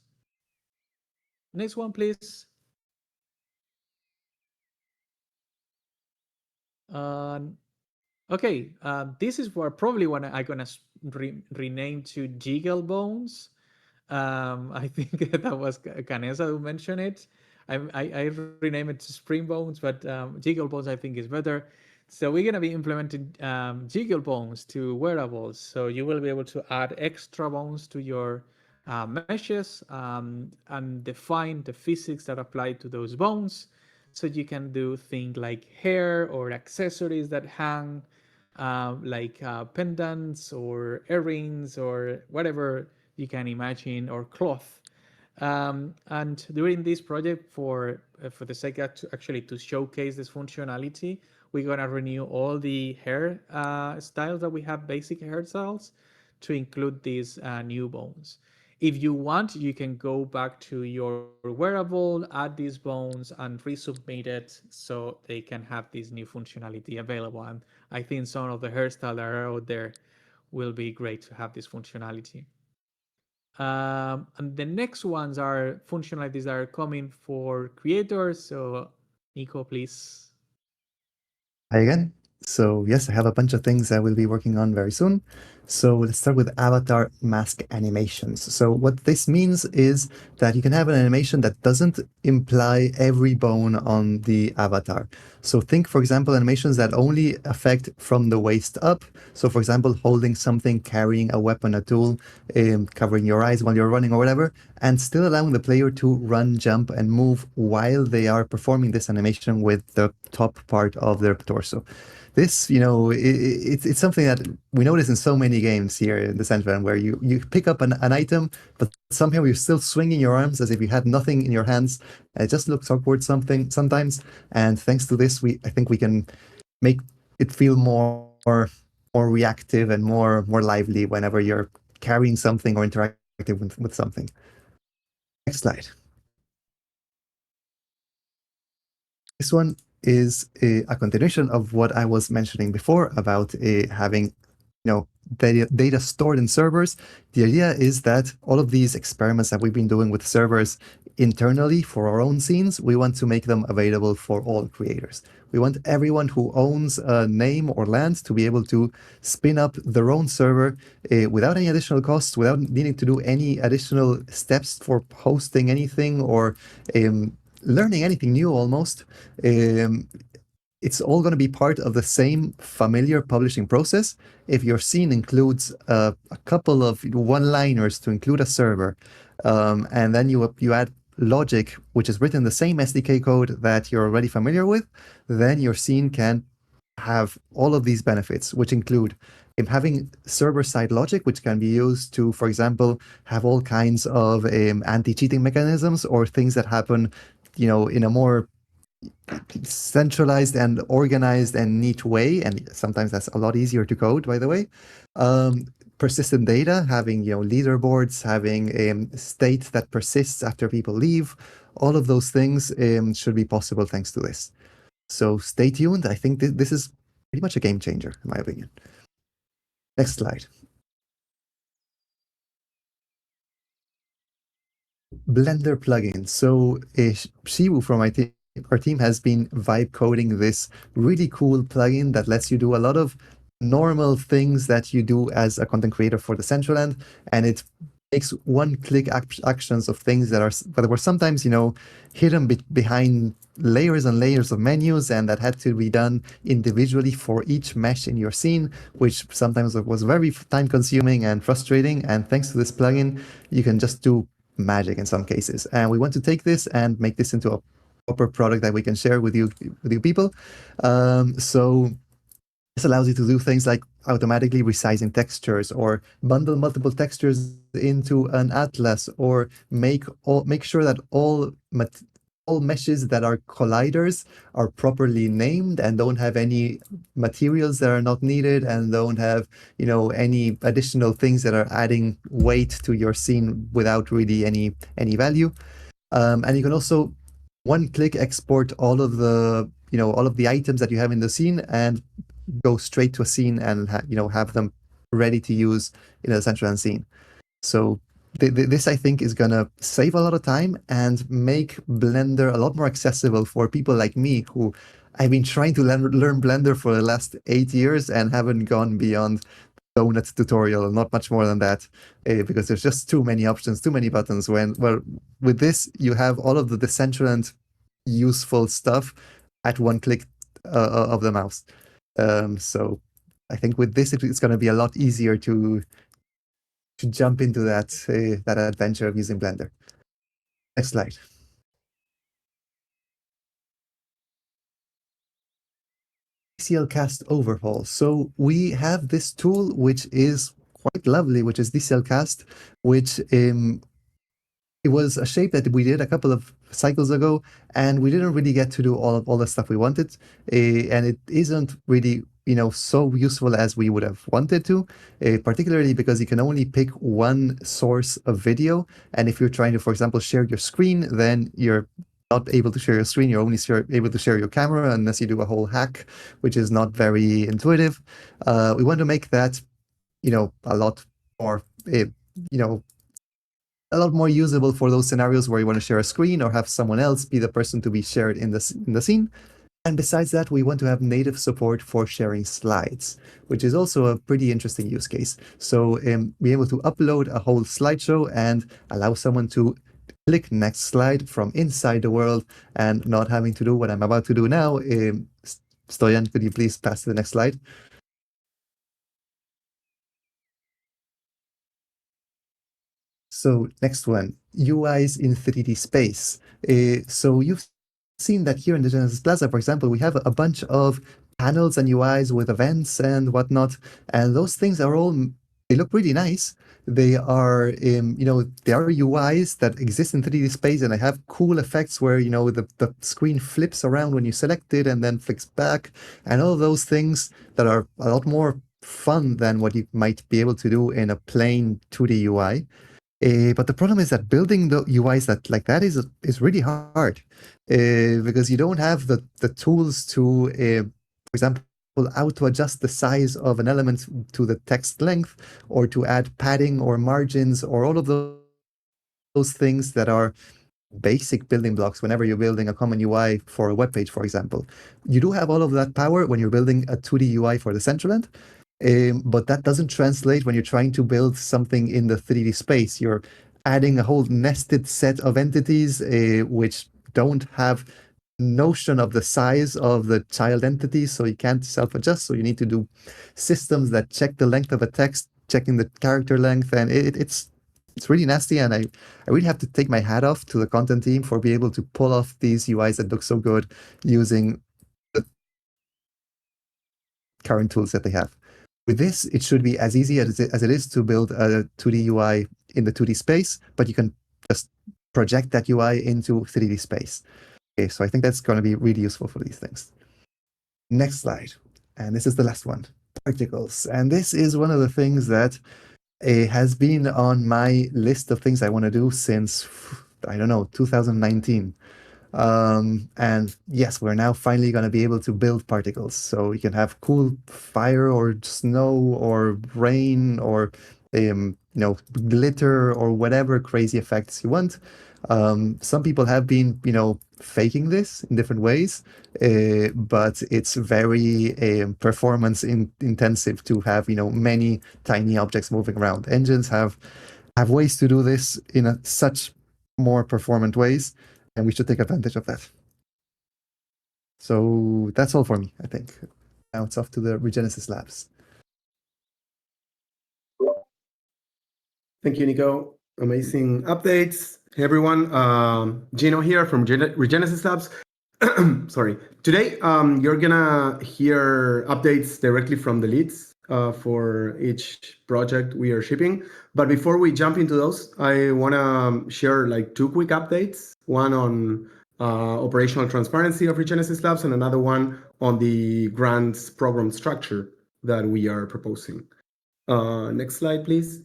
Next one, please. Okay, this is where probably when I'm gonna rename to Jiggle Bones. I think that was Canessa who mentioned it. I rename it to Spring Bones, but Jiggle Bones I think is better. So we're gonna be implementing Jiggle Bones to wearables. So you will be able to add extra bones to your meshes and define the physics that apply to those bones. So you can do things like hair or accessories that hang, like pendants or earrings or whatever you can imagine, or cloth. And during this project, for the sake of actually to showcase this functionality, we're gonna renew all the hair styles that we have, basic hairstyles, to include these new bones. If you want, you can go back to your wearable, add these bones, and resubmit it so they can have this new functionality available. And I think some of the hairstyles that are out there will be great to have this functionality. And the next ones are functionalities that are coming for creators. So Nico, please. Hi again. So yes, I have a bunch of things I will be working on very soon. So let's start with avatar mask animations. So what this means is that you can have an animation that doesn't imply every bone on the avatar. So think, for example, animations that only affect from the waist up. So for example, holding something, carrying a weapon, a tool, covering your eyes while you're running or whatever, and still allowing the player to run, jump, and move while they are performing this animation with the top part of their torso. This, it's something that we notice in so many games here in Decentraland, where you pick up an item, but somehow you're still swinging your arms as if you had nothing in your hands. It just looks awkward sometimes. And thanks to this, I think we can make it feel more reactive and more lively whenever you're carrying something or interacting with something. Next slide. This one is a continuation of what I was mentioning before about having data stored in servers. The idea is that all of these experiments that we've been doing with servers internally for our own scenes, we want to make them available for all creators. We want everyone who owns a name or land to be able to spin up their own server without any additional costs, without needing to do any additional steps for hosting anything or learning anything new almost. It's all going to be part of the same familiar publishing process. If your scene includes a couple of one-liners to include a server, and then you add logic, which is written in the same SDK code that you're already familiar with, then your scene can have all of these benefits, which include having server-side logic, which can be used to, for example, have all kinds of anti-cheating mechanisms or things that happen, in a more centralized and organized and neat way, and sometimes that's a lot easier to code, by the way. Persistent data, having leaderboards, having state that persists after people leave, all of those things should be possible thanks to this. So stay tuned. I think this is pretty much a game changer, in my opinion. Next slide. Blender plugins. So Shivu from our team has been vibe coding this really cool plugin that lets you do a lot of normal things that you do as a content creator for Decentraland, and it makes one-click actions of things that were sometimes, hidden behind layers and layers of menus, and that had to be done individually for each mesh in your scene, which sometimes was very time-consuming and frustrating. And thanks to this plugin, you can just do magic in some cases. And we want to take this and make this into a proper product that we can share with you people. So this allows you to do things like automatically resizing textures, or bundle multiple textures into an atlas, or make sure that all meshes that are colliders are properly named and don't have any materials that are not needed, and don't have any additional things that are adding weight to your scene without really any value. And you can also one-click export all of the items that you have in the scene and go straight to a scene and have them ready to use in a Decentraland scene. So this, I think, is gonna save a lot of time and make Blender a lot more accessible for people like me, who I've been trying to learn Blender for the last 8 years and haven't gone beyond donut tutorial, not much more than that, because there's just too many options, too many buttons. With this, you have all of the Decentraland useful stuff at one click of the mouse. So I think with this, it's going to be a lot easier to jump into that adventure of using Blender. Next slide. DCL Cast overhaul. So we have this tool which is quite lovely, which is DCL Cast, which it was a shape that we did a couple of cycles ago, and we didn't really get to do all the stuff we wanted, and it isn't really so useful as we would have wanted to, particularly because you can only pick one source of video, and if you're trying to, for example, share your screen, then you're not able to share your screen. You're only able to share your camera unless you do a whole hack, which is not very intuitive. We want to make that a lot more a lot more usable for those scenarios where you want to share a screen or have someone else be the person to be shared in the scene. And besides that, we want to have native support for sharing slides, which is also a pretty interesting use case. So be able to upload a whole slideshow and allow someone to click next slide from inside the world, and not having to do what I'm about to do now. Stoyan, could you please pass to the next slide? So next one, UIs in 3D space. So you've seen that here in the Genesis Plaza, for example, we have a bunch of panels and UIs with events and whatnot, and those things are all, they look really nice. They are, they are UIs that exist in 3D space, and they have cool effects where, the screen flips around when you select it and then flicks back, and all those things that are a lot more fun than what you might be able to do in a plain 2D UI. But the problem is that building the UIs like that is really hard, because you don't have the tools to, for example, auto adjust the size of an element to the text length, or to add padding or margins, or all of those things that are basic building blocks whenever you're building a common UI for a web page, for example. You do have all of that power when you're building a 2D UI for Decentraland. But that doesn't translate when you're trying to build something in the 3D space. You're adding a whole nested set of entities, which don't have notion of the size of the child entities, so you can't self-adjust. So you need to do systems that check the length of a text, checking the character length, and it's really nasty. And I really have to take my hat off to the content team for being able to pull off these UIs that look so good using the current tools that they have. With this, it should be as easy as it is to build a 2D UI in the 2D space, but you can just project that UI into 3D space. Okay, so I think that's going to be really useful for these things. Next slide. And this is the last one, particles. And this is one of the things that has been on my list of things I want to do since, I don't know, 2019. And yes, we're now finally going to be able to build particles. So you can have cool fire or snow or rain or, glitter or whatever crazy effects you want. Some people have been, faking this in different ways, but it's very performance intensive to have, many tiny objects moving around. Engines have have ways to do this in such more performant ways, and we should take advantage of that. So that's all for me, I think. Now it's off to the Regenesis Labs. Thank you, Nico. Amazing updates. Hey, everyone. Gino here from Regenesis Labs. Sorry. Today, you're going to hear updates directly from the leads for each project we are shipping. But before we jump into those, I want to share like 2 quick updates. One on operational transparency of Regenesis Labs and another one on the grants program structure that we are proposing. Next slide, please.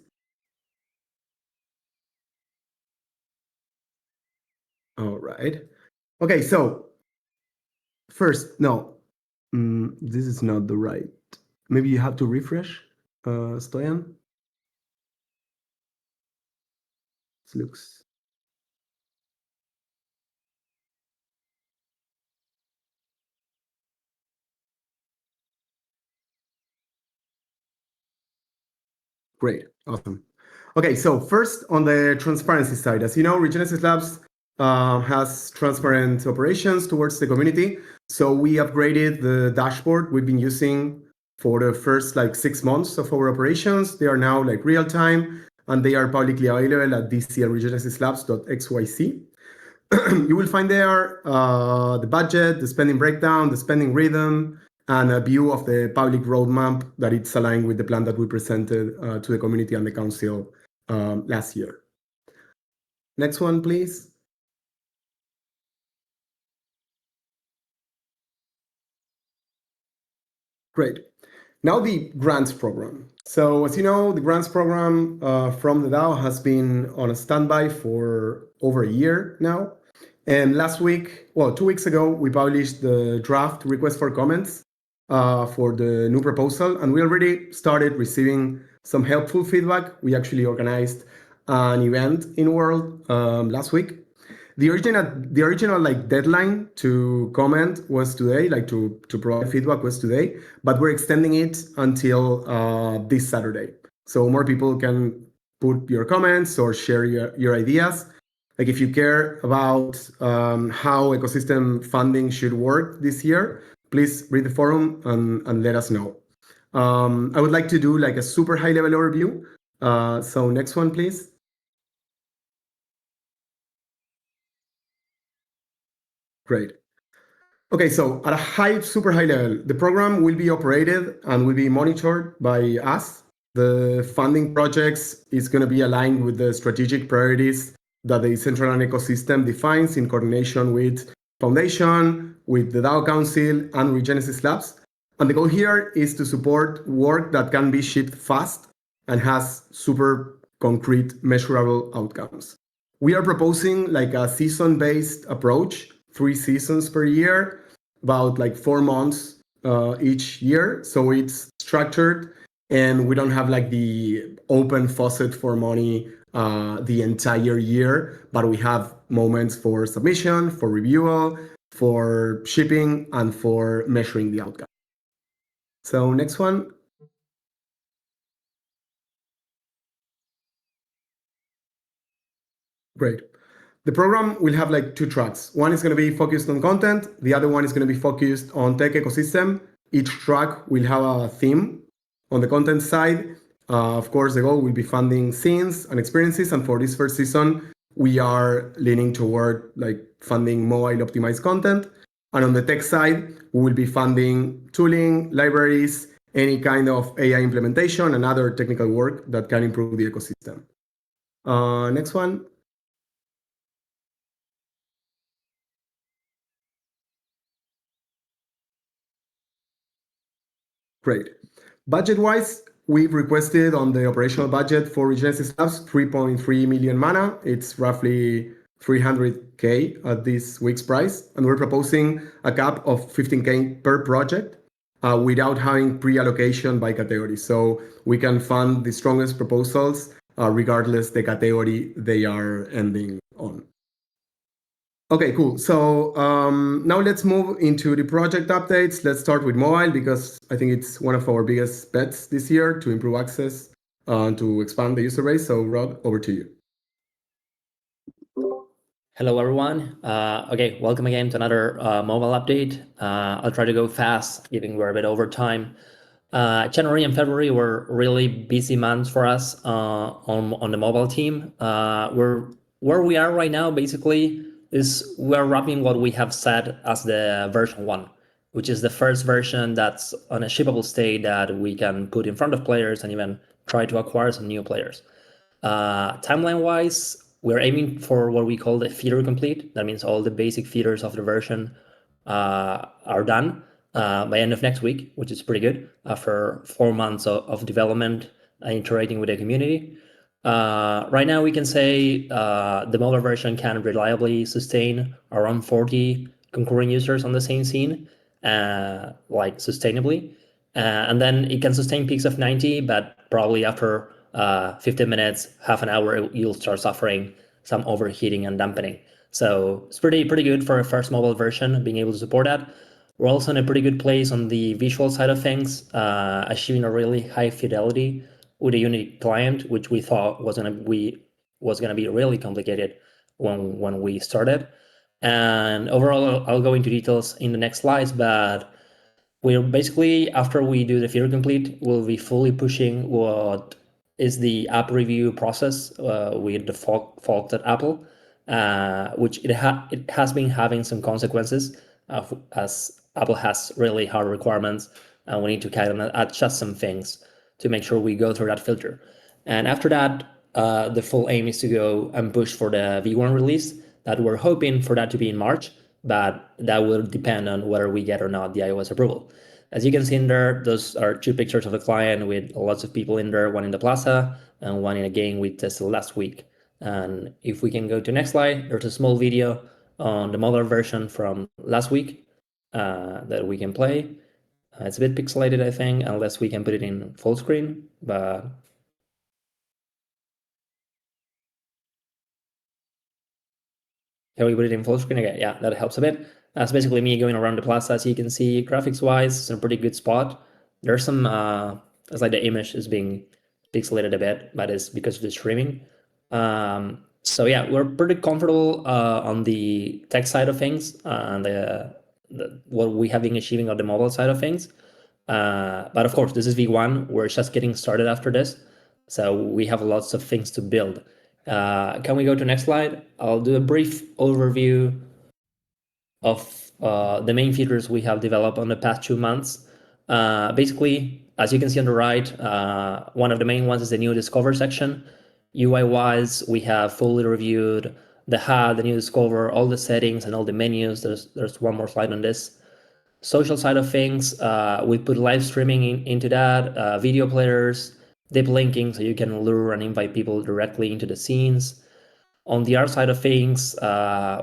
All right. Okay, so first, no, this is not the right. Maybe you have to refresh, Stoyan. This looks. Great, awesome. Okay, so first on the transparency side, as you know, Regenesis Labs has transparent operations towards the community. So we upgraded the dashboard we've been using for the first like 6 months of our operations. They are now like real time and they are publicly available at dc@regenesislabs.xyz. You will find there the budget, the spending breakdown, the spending rhythm, and a view of the public roadmap that it's aligned with the plan that we presented to the community and the council last year. Next one, please. Great. Now the grants program. So as you know, the grants program from the DAO has been on a standby for over a year now. And last week, well, 2 weeks ago, we published the draft request for comments for the new proposal. And we already started receiving some helpful feedback. We actually organized an event in World last week. The original like deadline to comment was today, like to provide feedback was today, but we're extending it until this Saturday. So more people can put your comments or share your ideas. Like if you care about how ecosystem funding should work this year, please read the forum and let us know. I would like to do like a super high level overview. So next one, please. Great. Okay, so at a super high level, the program will be operated and will be monitored by us. The funding projects is going to be aligned with the strategic priorities that the Decentraland ecosystem defines in coordination with Foundation, with the DAO Council, and Regenesis Labs. And the goal here is to support work that can be shipped fast and has super concrete, measurable outcomes. We are proposing like a season-based approach, 3 seasons per year, about like 4 months each year. So it's structured and we don't have like the open faucet for money the entire year, but we have moments for submission, for review, for shipping, and for measuring the outcome. So next one. Great. The program will have like 2 tracks. One is going to be focused on content. The other one is going to be focused on tech ecosystem. Each track will have a theme. On the content side, of course, the goal will be funding scenes and experiences. And for this first season, we are leaning toward like funding mobile optimized content. And on the tech side, we will be funding tooling, libraries, any kind of AI implementation, and other technical work that can improve the ecosystem. Next one. Great. Budget-wise, we've requested on the operational budget for Regenesis Labs 3.3 million mana. It's roughly 300K at this week's price. And we're proposing a cap of 15K per project without having pre-allocation by category. So we can fund the strongest proposals regardless the category they are ending on. Okay, cool. So now let's move into the project updates. Let's start with mobile because I think it's one of our biggest bets this year to improve access to expand the user base. So Rod, over to you. Hello, everyone. Okay, welcome again to another mobile update. I'll try to go fast, given we're a bit over time. January and February were really busy months for us on the mobile team. Where we are right now, basically, is we're wrapping what we have set as the version 1, which is the first version that's on a shippable state that we can put in front of players and even try to acquire some new players. Timeline-wise, we're aiming for what we call the feature complete. That means all the basic features of the version are done by end of next week, which is pretty good after 4 months of development and iterating with the community. Right now, we can say the mobile version can reliably sustain around 40 concurrent users on the same scene, like sustainably. And then it can sustain peaks of 90, but probably after 15 minutes, half an hour, you'll start suffering some overheating and dampening. So it's pretty good for a first mobile version, being able to support that. We're also in a pretty good place on the visual side of things, achieving a really high fidelity with a Unity client, which we thought was gonna be really complicated when we started. And overall, I'll go into details in the next slides, but we're basically, after we do the feature complete, we'll be fully pushing what is the app review process with the folks at Apple, which it has been having some consequences as Apple has really hard requirements, and we need to kind of adjust some things to make sure we go through that filter. And after that, the full aim is to go and push for the V1 release that we're hoping for that to be in March, but that will depend on whether we get or not the iOS approval. As you can see in there, those are 2 pictures of the client with lots of people in there, one in the plaza and one in a game we tested last week. And if we can go to next slide, there's a small video on the mobile version from last week that we can play. It's a bit pixelated, I think, unless we can put it in full screen, but can we put it in full screen again? Yeah, that helps a bit. That's basically me going around the plaza. As you can see, graphics-wise, it's a pretty good spot. There's some, it's like the image is being pixelated a bit, but it's because of the streaming. So yeah, we're pretty comfortable on the tech side of things and what we have been achieving on the mobile side of things. But of course, this is V1. We're just getting started after this. So we have lots of things to build. Can we go to next slide? I'll do a brief overview of the main features we have developed on the past 2 months. Basically, as you can see on the right, one of the main ones is the new Discover section. UI-wise, we have fully reviewed the HUD, the new Discover, all the settings and all the menus. There's one more slide on this. Social side of things, we put live streaming into that, video players, deep linking, so you can lure and invite people directly into the scenes. On the art side of things,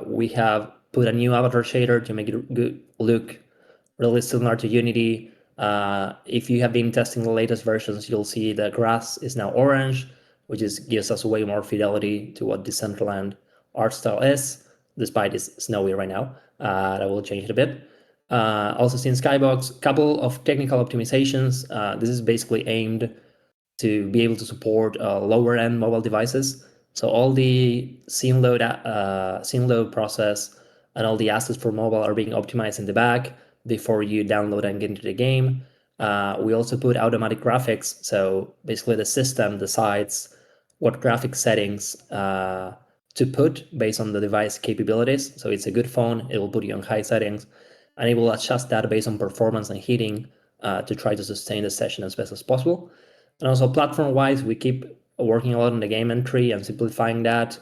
we have put a new avatar shader to make it look really similar to Unity. If you have been testing the latest versions, you'll see the grass is now orange, which gives us way more fidelity to what Decentraland art style is, despite it's snowy right now. That will change it a bit. Also see in Skybox, couple of technical optimizations. This is basically aimed to be able to support lower end mobile devices. So all the scene load process and all the assets for mobile are being optimized in the back before you download and get into the game. We also put automatic graphics. So basically the system decides what graphic settings to put based on the device capabilities. So it's a good phone, it will put you on high settings, and it will adjust that based on performance and heating to try to sustain the session as best as possible. And also platform-wise, we keep working a lot on the game entry and simplifying that,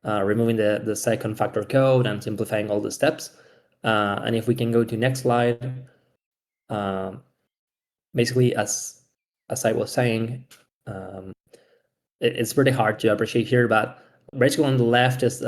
removing the second factor code and simplifying all the steps. And if we can go to next slide, basically as I was saying, it's pretty hard to appreciate here, but basically on the left is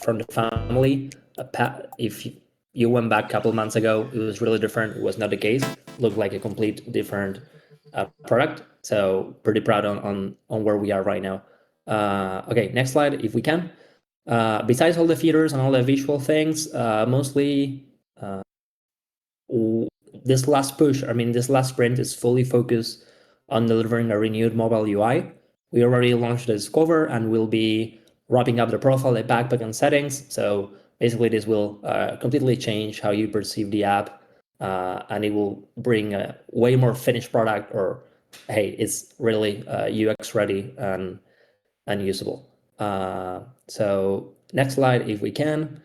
from the family. If you went back a couple months ago, it was really different. It was not the case. Looked like a complete different product. So pretty proud on where we are right now. Okay, next slide if we can. Besides all the features and all the visual things, mostly this last push, this last sprint is fully focused on delivering a renewed mobile UI. We already launched the Discover and we'll be wrapping up the profile, the backpack, and settings. So basically, this will completely change how you perceive the app, and it will bring a way more finished product, or hey, it's really UX ready and usable. So next slide, if we can.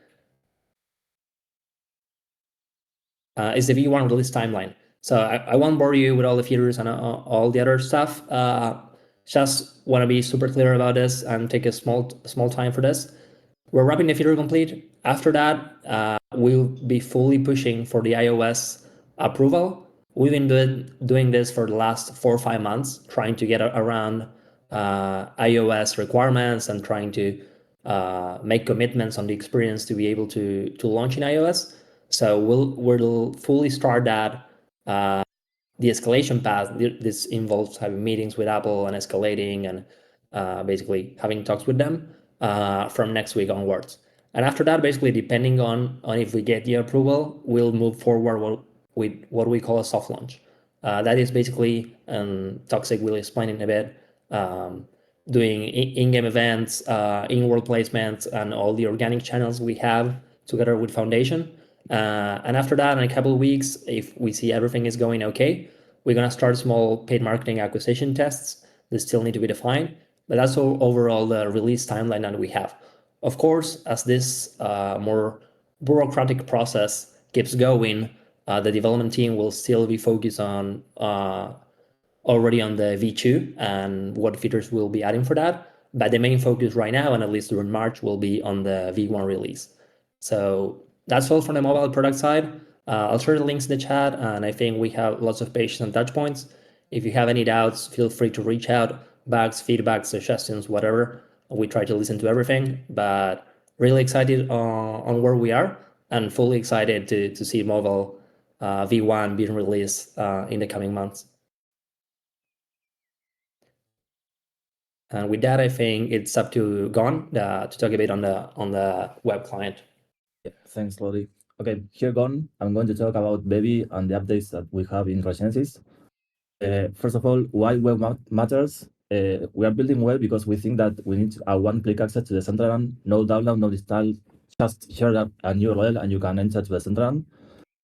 Is the V1 release timeline. So I won't bore you with all the features and all the other stuff. Just want to be super clear about this and take a small time for this. We're wrapping the feature complete. After that, we'll be fully pushing for the iOS approval. We've been doing this for the last 4 or 5 months, trying to get around iOS requirements and trying to make commitments on the experience to be able to launch in iOS. So we'll fully start that. The escalation path, this involves having meetings with Apple and escalating and basically having talks with them from next week onwards. And after that, basically, depending on if we get the approval, we'll move forward with what we call a soft launch. That is basically, Toxic will explain in a bit, doing in-game events, in-world placements, and all the organic channels we have together with Foundation. And after that, in a couple of weeks, if we see everything is going okay, we're going to start small paid marketing acquisition tests. They still need to be defined, but that's overall the release timeline that we have. Of course, as this more bureaucratic process keeps going, the development team will still be focused on already on the V2 and what features we'll be adding for that. But the main focus right now, and at least during March, will be on the V1 release. So that's all from the mobile product side. I'll share the links in the chat, and I think we have lots of pages and touch points. If you have any doubts, feel free to reach out, bugs, feedback, suggestions, whatever. We try to listen to everything, but really excited on where we are and fully excited to see mobile V1 being released in the coming months. And with that, I think it's up to Gon to talk a bit on the web client. Yeah, thanks, Lodi. Okay, here Gon, I'm going to talk about Baby and the updates that we have in Regenesis. First of all, why web matters. We are building web because we think that we need a one-click access to the Decentraland, no download, no install, just share a new URL and you can enter to the Decentraland.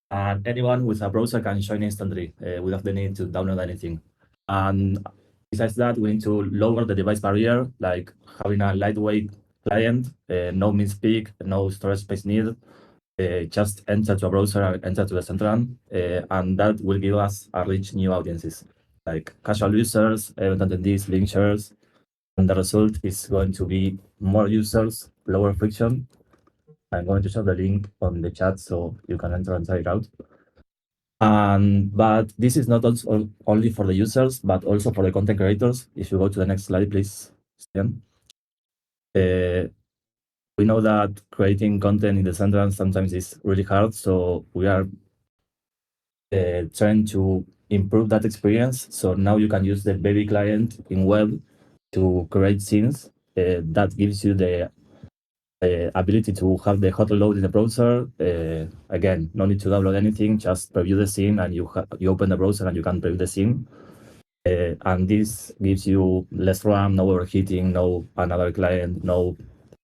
And anyone with a browser can join instantly without the need to download anything. And besides that, we need to lower the device barrier, like having a lightweight client, no misspeak, no storage space needed. Just enter to a browser and enter to the Decentraland, and that will give us a rich new audiences, like casual users, event attendees, link shares, and the result is going to be more users, lower friction. I'm going to show the link on the chat so you can enter and try it out. But this is not also only for the users, but also for the content creators. If you go to the next slide, please, Stian. We know that creating content in the Decentraland sometimes is really hard, so we are trying to improve that experience. So now you can use the Baby client in web to create scenes. That gives you the ability to have the hot load in the browser. Again, no need to download anything, just preview the scene and you open the browser and you can preview the scene. And this gives you less RAM, no overheating, no another client, no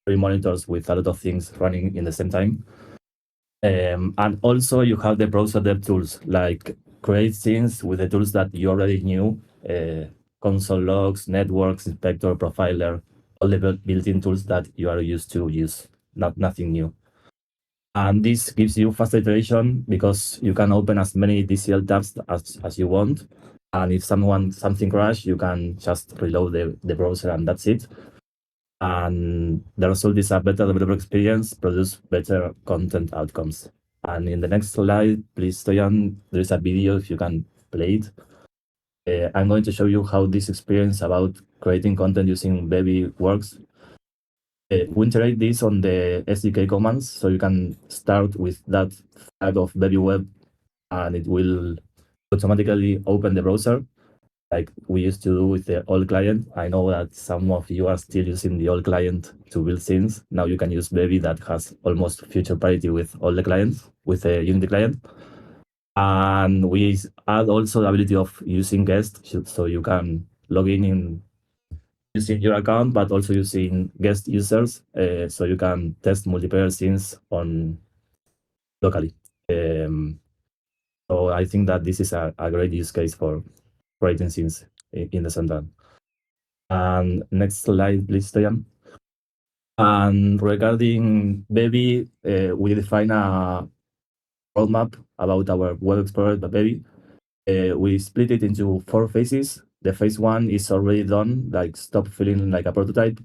3 monitors with a lot of things running in the same time. And also you have the browser dev tools, like create scenes with the tools that you already knew, console logs, networks, inspector, profiler, all the built-in tools that you are used to use, nothing new. And this gives you fast iteration because you can open as many DCL tabs as you want. And if something crashes, you can just reload the browser and that's it. And the result is a better developer experience, produce better content outcomes. And in the next slide, please, Stoyan, there is a video if you can play it. I'm going to show you how this experience about creating content using Baby works. We integrate this on the SDK commands, so you can start with that flag of baby web, and it will automatically open the browser, like we used to do with the old client. I know that some of you are still using the old client to build scenes. Now you can use Baby that has almost feature parity with all the clients, with the Unity client. And we add also the ability of using guests, so you can log in using your account, but also using guest users, so you can test multiplayer scenes on locally. So I think that this is a great use case for creating scenes in the Decentraland. And next slide, please, Diane. And regarding Baby, we define a roadmap about our web explorer, Baby. We split it into 4 phases. The phase 1 is already done, like stop feeling like a prototype.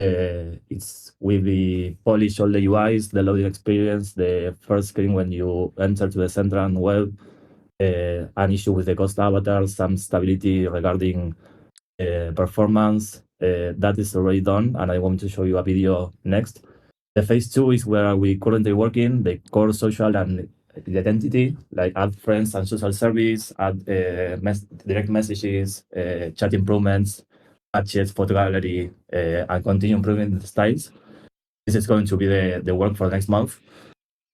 We polish all the UIs, the loading experience, the first screen when you enter to the Decentraland web, an issue with the ghost avatar, some stability regarding performance. That is already done, and I want to show you a video next. The phase 2 is where we currently working, the core social and the identity, like add friends and social service, add direct messages, chat improvements, patches, photo gallery, and continue improving the styles. This is going to be the work for next month.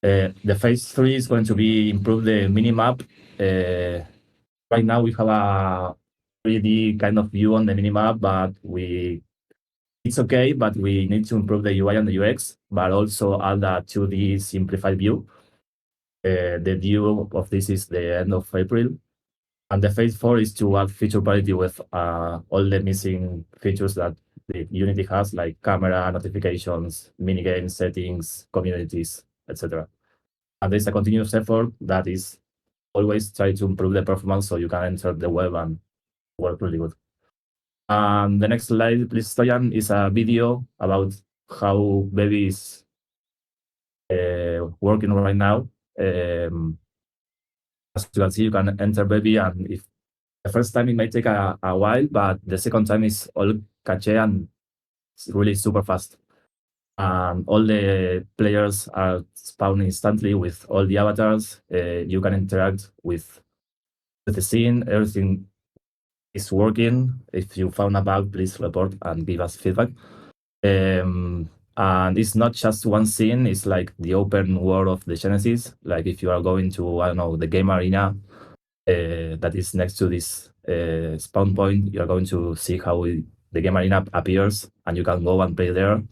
The phase 3 is going to be improve the minimap. Right now we have a 3D kind of view on the minimap, but it's okay, but we need to improve the UI and the UX, but also add a 2D simplified view. The due of this is the end of April. And the phase 4 is to add feature parity with all the missing features that the Unity has, like camera, notifications, minigame settings, communities, etc. And there's a continuous effort that is always try to improve the performance so you can enter the web and work really good. The next slide, please, Stoyan, is a video about how Baby is working right now. As you can see, you can enter Baby, and if the first time it may take a while, but the second time is all cache and it's really super fast. All the players are spawned instantly with all the avatars. You can interact with the scene. Everything is working. If you found a bug, please report and give us feedback. And it's not just one scene, it's like the open world of the Genesis. Like if you are going to, I don't know, the game arena that is next to this spawn point, you're going to see how the game arena appears and you can go and play there.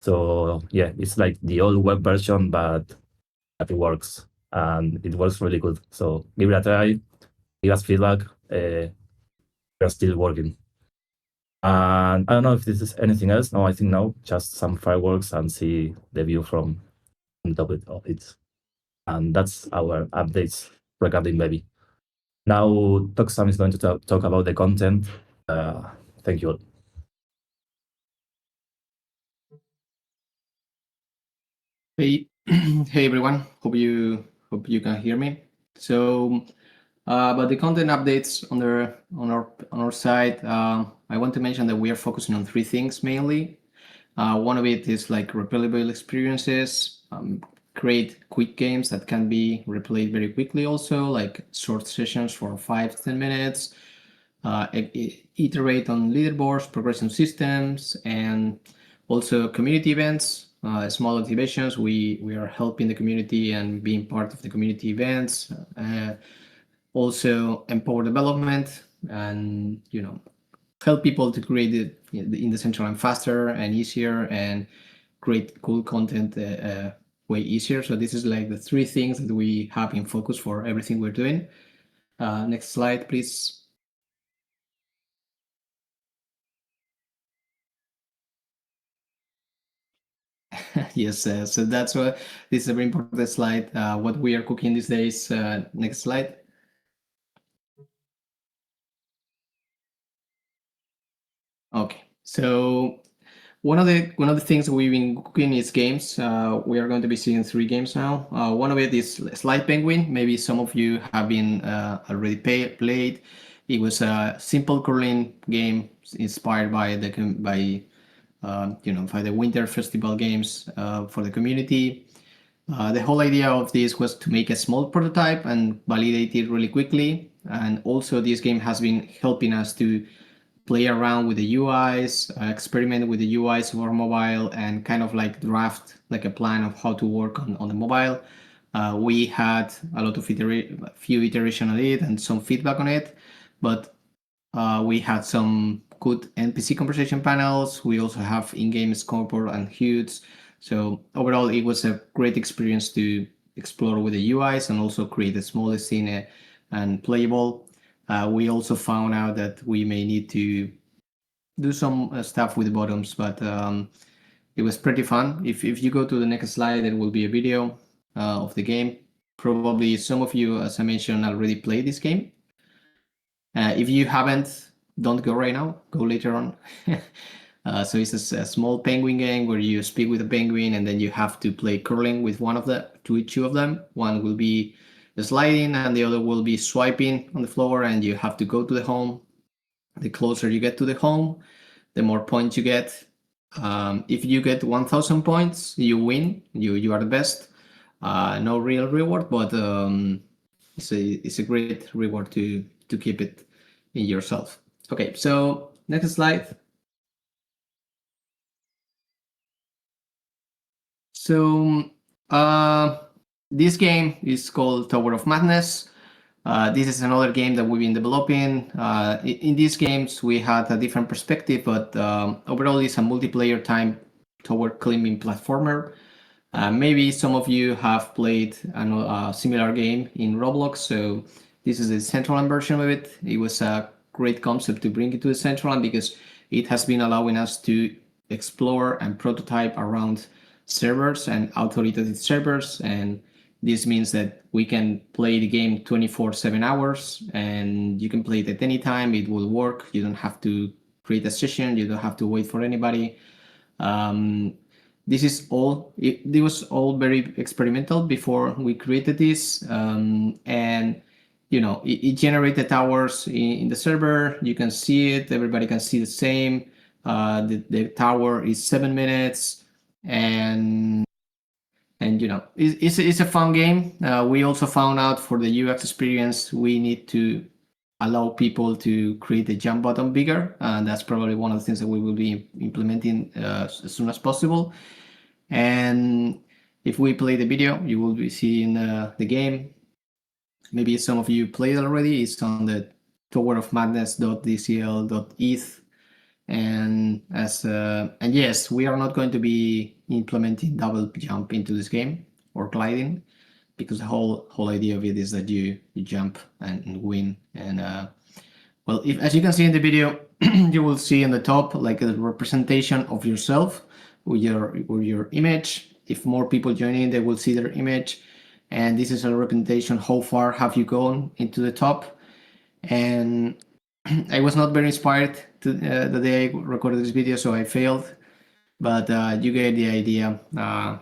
So yeah, it's like the old web version, but it works and it works really good. So give it a try, give us feedback. We're still working. And I don't know if this is anything else. No, I think no, just some fireworks and see the view from the top of it. And that's our updates regarding Baby. Now, Toksam is going to talk about the content. Thank you all. Hey, hey everyone. Hope you can hear me. So, about the content updates on our side, I want to mention that we are focusing on 3 things mainly. One of it is like replayable experiences, create quick games that can be replayed very quickly. Also, like short sessions for 5 to 10 minutes. Iterate on leaderboards, progression systems, and also community events. Small activations. We are helping the community and being part of the community events. Also empower development and help people to create it in the Decentraland faster and easier and create cool content way easier. So this is like the 3 things that we have in focus for everything we're doing. Next slide, please. Yes, so that's what this is a very important slide. What we are cooking these days. Next slide. Okay, so one of the things we've been cooking is games. We are going to be seeing 3 games now. One of it is Slide Penguin. Maybe some of you have been already played. It was a simple curling game inspired by for the winter festival games for the community. The whole idea of this was to make a small prototype and validate it really quickly. And also this game has been helping us to play around with the UIs, experiment with the UIs for mobile, and kind of like draft like a plan of how to work on the mobile. We had a lot of few iteration on it and some feedback on it, but we had some good NPC conversation panels. We also have in-game scoreboard and HUDs. So overall, it was a great experience to explore with the UIs and also create a small scene and playable. We also found out that we may need to do some stuff with the bottoms, but it was pretty fun. If you go to the next slide, there will be a video of the game. Probably some of you, as I mentioned, already played this game. If you haven't, don't go right now, go later on. So it's a small penguin game where you speak with a penguin and then you have to play curling with two of them. One will be sliding and the other will be swiping on the floor, and you have to go to the home. The closer you get to the home, the more points you get. If you get 1,000 points, you win. You are the best. No real reward, but it's a great reward to keep it in yourself. Okay, so next slide. So this game is called Tower of Madness. This is another game that we've been developing. In these games, we had a different perspective, but overall, it's a multiplayer time tower climbing platformer. Maybe some of you have played a similar game in Roblox, so this is the Decentraland version of it. It was a great concept to bring it to the Decentraland because it has been allowing us to explore and prototype around servers and authoritative servers, and this means that we can play the game 24/7 hours, and you can play it at any time. It will work. You don't have to create a session. You don't have to wait for anybody. This is all. It was all very experimental before we created this, and it generated towers in the server. You can see it. Everybody can see the same. The tower is 7 minutes. And it's a fun game. We also found out for the UX experience, we need to allow people to create the jump button bigger, and that's probably one of the things that we will be implementing as soon as possible. And if we play the video, you will be seeing the game. Maybe some of you played already. It's on the towerofmadness.dcl.eth. And yes, we are not going to be implementing double jump into this game or gliding, because the whole idea of it is that you jump and win. And well, as you can see in the video, you will see on the top like a representation of yourself with your image. If more people join in, they will see their image, and this is a representation how far have you gone into the top. And I was not very inspired the day I recorded this video, so I failed. But you get the idea.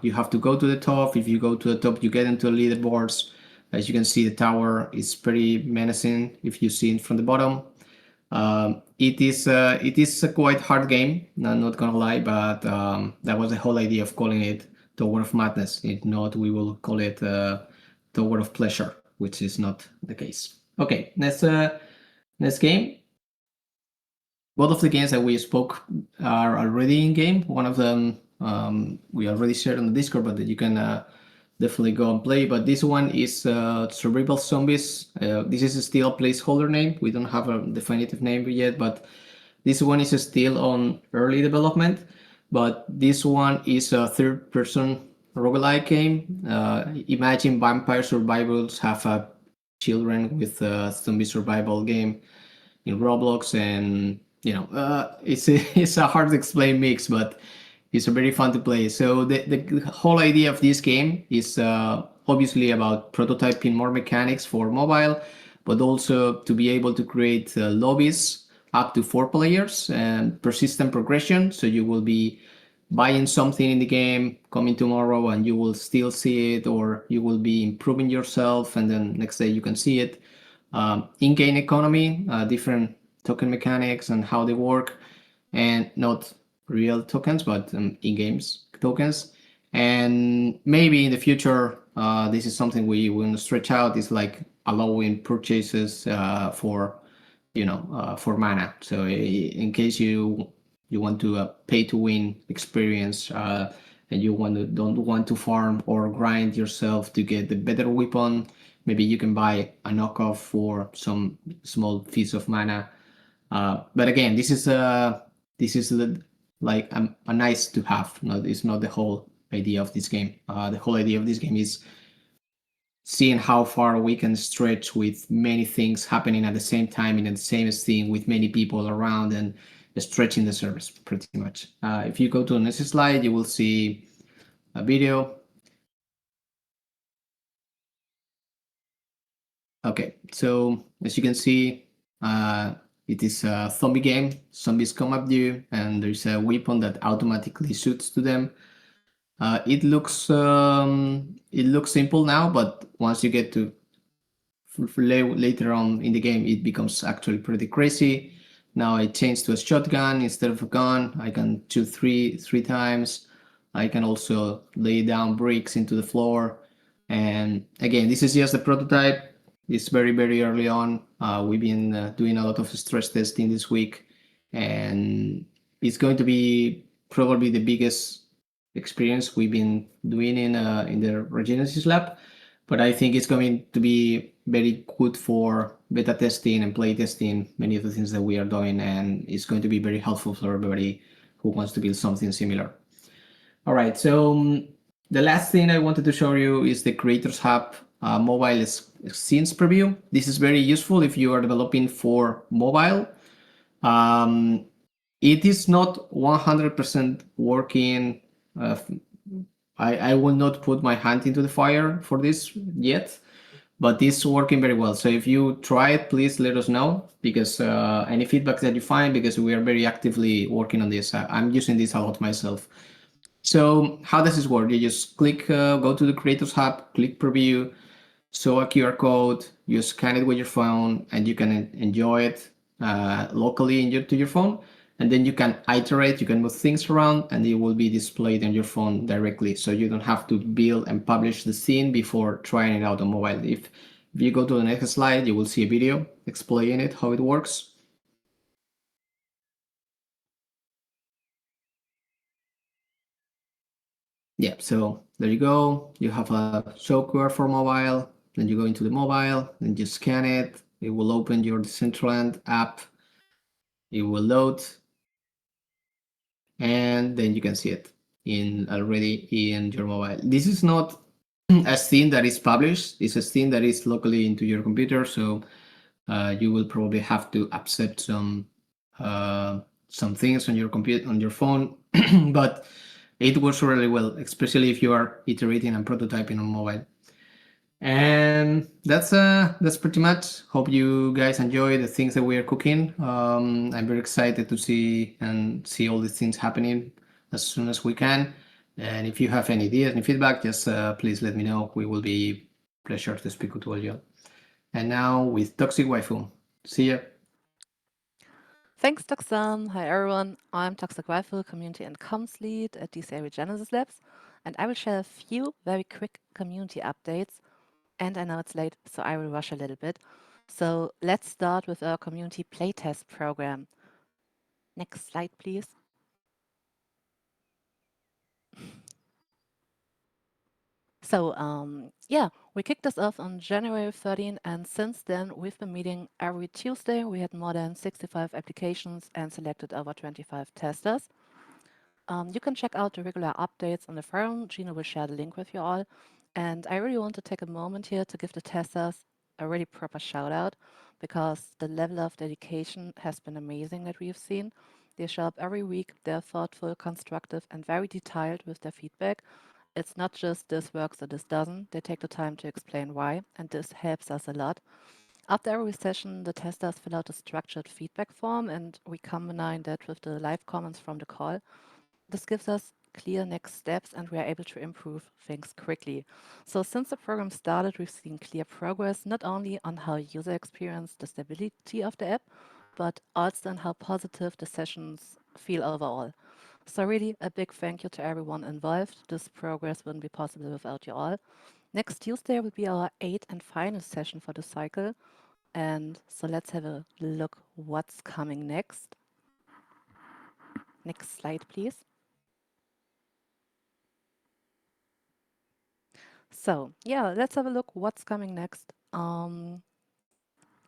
You have to go to the top. If you go to the top, you get into the leaderboards. As you can see, the tower is pretty menacing if you see it from the bottom. It is a quite hard game, I'm not gonna lie, but that was the whole idea of calling it Tower of Madness. If not, we will call it Tower of Pleasure, which is not the case. Okay, next game. Both of the games that we spoke are already in game. One of them we already shared on the Discord, but you can definitely go and play. But this one is Survival Zombies. This is still a placeholder name. We don't have a definitive name yet, but this one is still on early development. But this one is a third-person roguelike game. Imagine vampire survivors have children with a zombie survival game in Roblox, and it's a hard to explain mix, but it's very fun to play. So the whole idea of this game is obviously about prototyping more mechanics for mobile, but also to be able to create lobbies up to 4 players and persistent progression. So you will be buying something in the game, coming tomorrow, and you will still see it, or you will be improving yourself, and then next day you can see it. In-game economy, different token mechanics and how they work, and not real tokens, but in-games tokens. And maybe in the future, this is something we want to stretch out. Is like allowing purchases for for mana. So in case you want to pay to win experience and you don't want to farm or grind yourself to get the better weapon, maybe you can buy a knockoff for some small piece of mana. But again, this is like a nice to have. No, it's not the whole idea of this game. The whole idea of this game is seeing how far we can stretch with many things happening at the same time in the same scene with many people around and stretching the service pretty much. If you go to the next slide, you will see a video. Okay, so as you can see, it is a zombie game. Zombies come up to you and there's a weapon that automatically shoots to them. It looks simple now, but once you get to later on in the game, it becomes actually pretty crazy. Now I changed to a shotgun instead of a gun. I can shoot three times. I can also lay down bricks into the floor. And again, this is just a prototype. It's very, very early on. We've been doing a lot of stress testing this week, and it's going to be probably the biggest experience we've been doing in the Regenesis Lab. But I think it's going to be very good for beta testing and play testing, many of the things that we are doing, and it's going to be very helpful for everybody who wants to build something similar. All right, so the last thing I wanted to show you is the Creators Hub mobile scenes preview. This is very useful if you are developing for mobile. It is not 100% working. I will not put my hand into the fire for this yet, but it's working very well. So if you try it, please let us know, because any feedback that you find, because we are very actively working on this. I'm using this a lot myself. So how does this work? You just click, go to the Creators Hub, click preview, show a QR code, you scan it with your phone, and you can enjoy it locally to your phone. And then you can iterate, you can move things around, and it will be displayed on your phone directly. So you don't have to build and publish the scene before trying it out on mobile. If you go to the next slide, you will see a video explaining it, how it works. Yeah, so there you go. You have a show QR for mobile, then you go into the mobile, then you scan it. It will open your Decentraland app. It will load, and then you can see it already in your mobile. This is not a scene that is published. It's a scene that is locally into your computer, so you will probably have to accept some things on your computer, on your phone, but it works really well, especially if you are iterating and prototyping on mobile. And that's pretty much. Hope you guys enjoy the things that we are cooking. I'm very excited to see all these things happening as soon as we can. And if you have any ideas, any feedback, just please let me know. We will be pleasure to speak with all you. And now with Toxic Waifu. See ya. Thanks, Toxan. Hi, everyone. I'm Toxic Waifu, Community and Comms Lead at DCA Regenesis Labs, and I will share a few very quick community updates. And I know it's late, so I will rush a little bit. So let's start with our community playtest program. Next slide, please. So yeah, we kicked this off on January 13, and since then we've been meeting every Tuesday. We had more than 65 applications and selected over 25 testers. You can check out the regular updates on the forum. Gino will share the link with you all. And I really want to take a moment here to give the testers a really proper shout out, because the level of dedication has been amazing that we've seen. They show up every week. They're thoughtful, constructive, and very detailed with their feedback. It's not just this works or this doesn't. They take the time to explain why, and this helps us a lot. After every session, the testers fill out a structured feedback form, and we combine that with the live comments from the call. This gives us clear next steps, and we are able to improve things quickly. So since the program started, we've seen clear progress, not only on how user experience the stability of the app, but also on how positive the sessions feel overall. So really a big thank you to everyone involved. This progress wouldn't be possible without you all. Next Tuesday will be our 8th and final session for the cycle. And so let's have a look what's coming next. Next slide, please. So yeah, let's have a look what's coming next.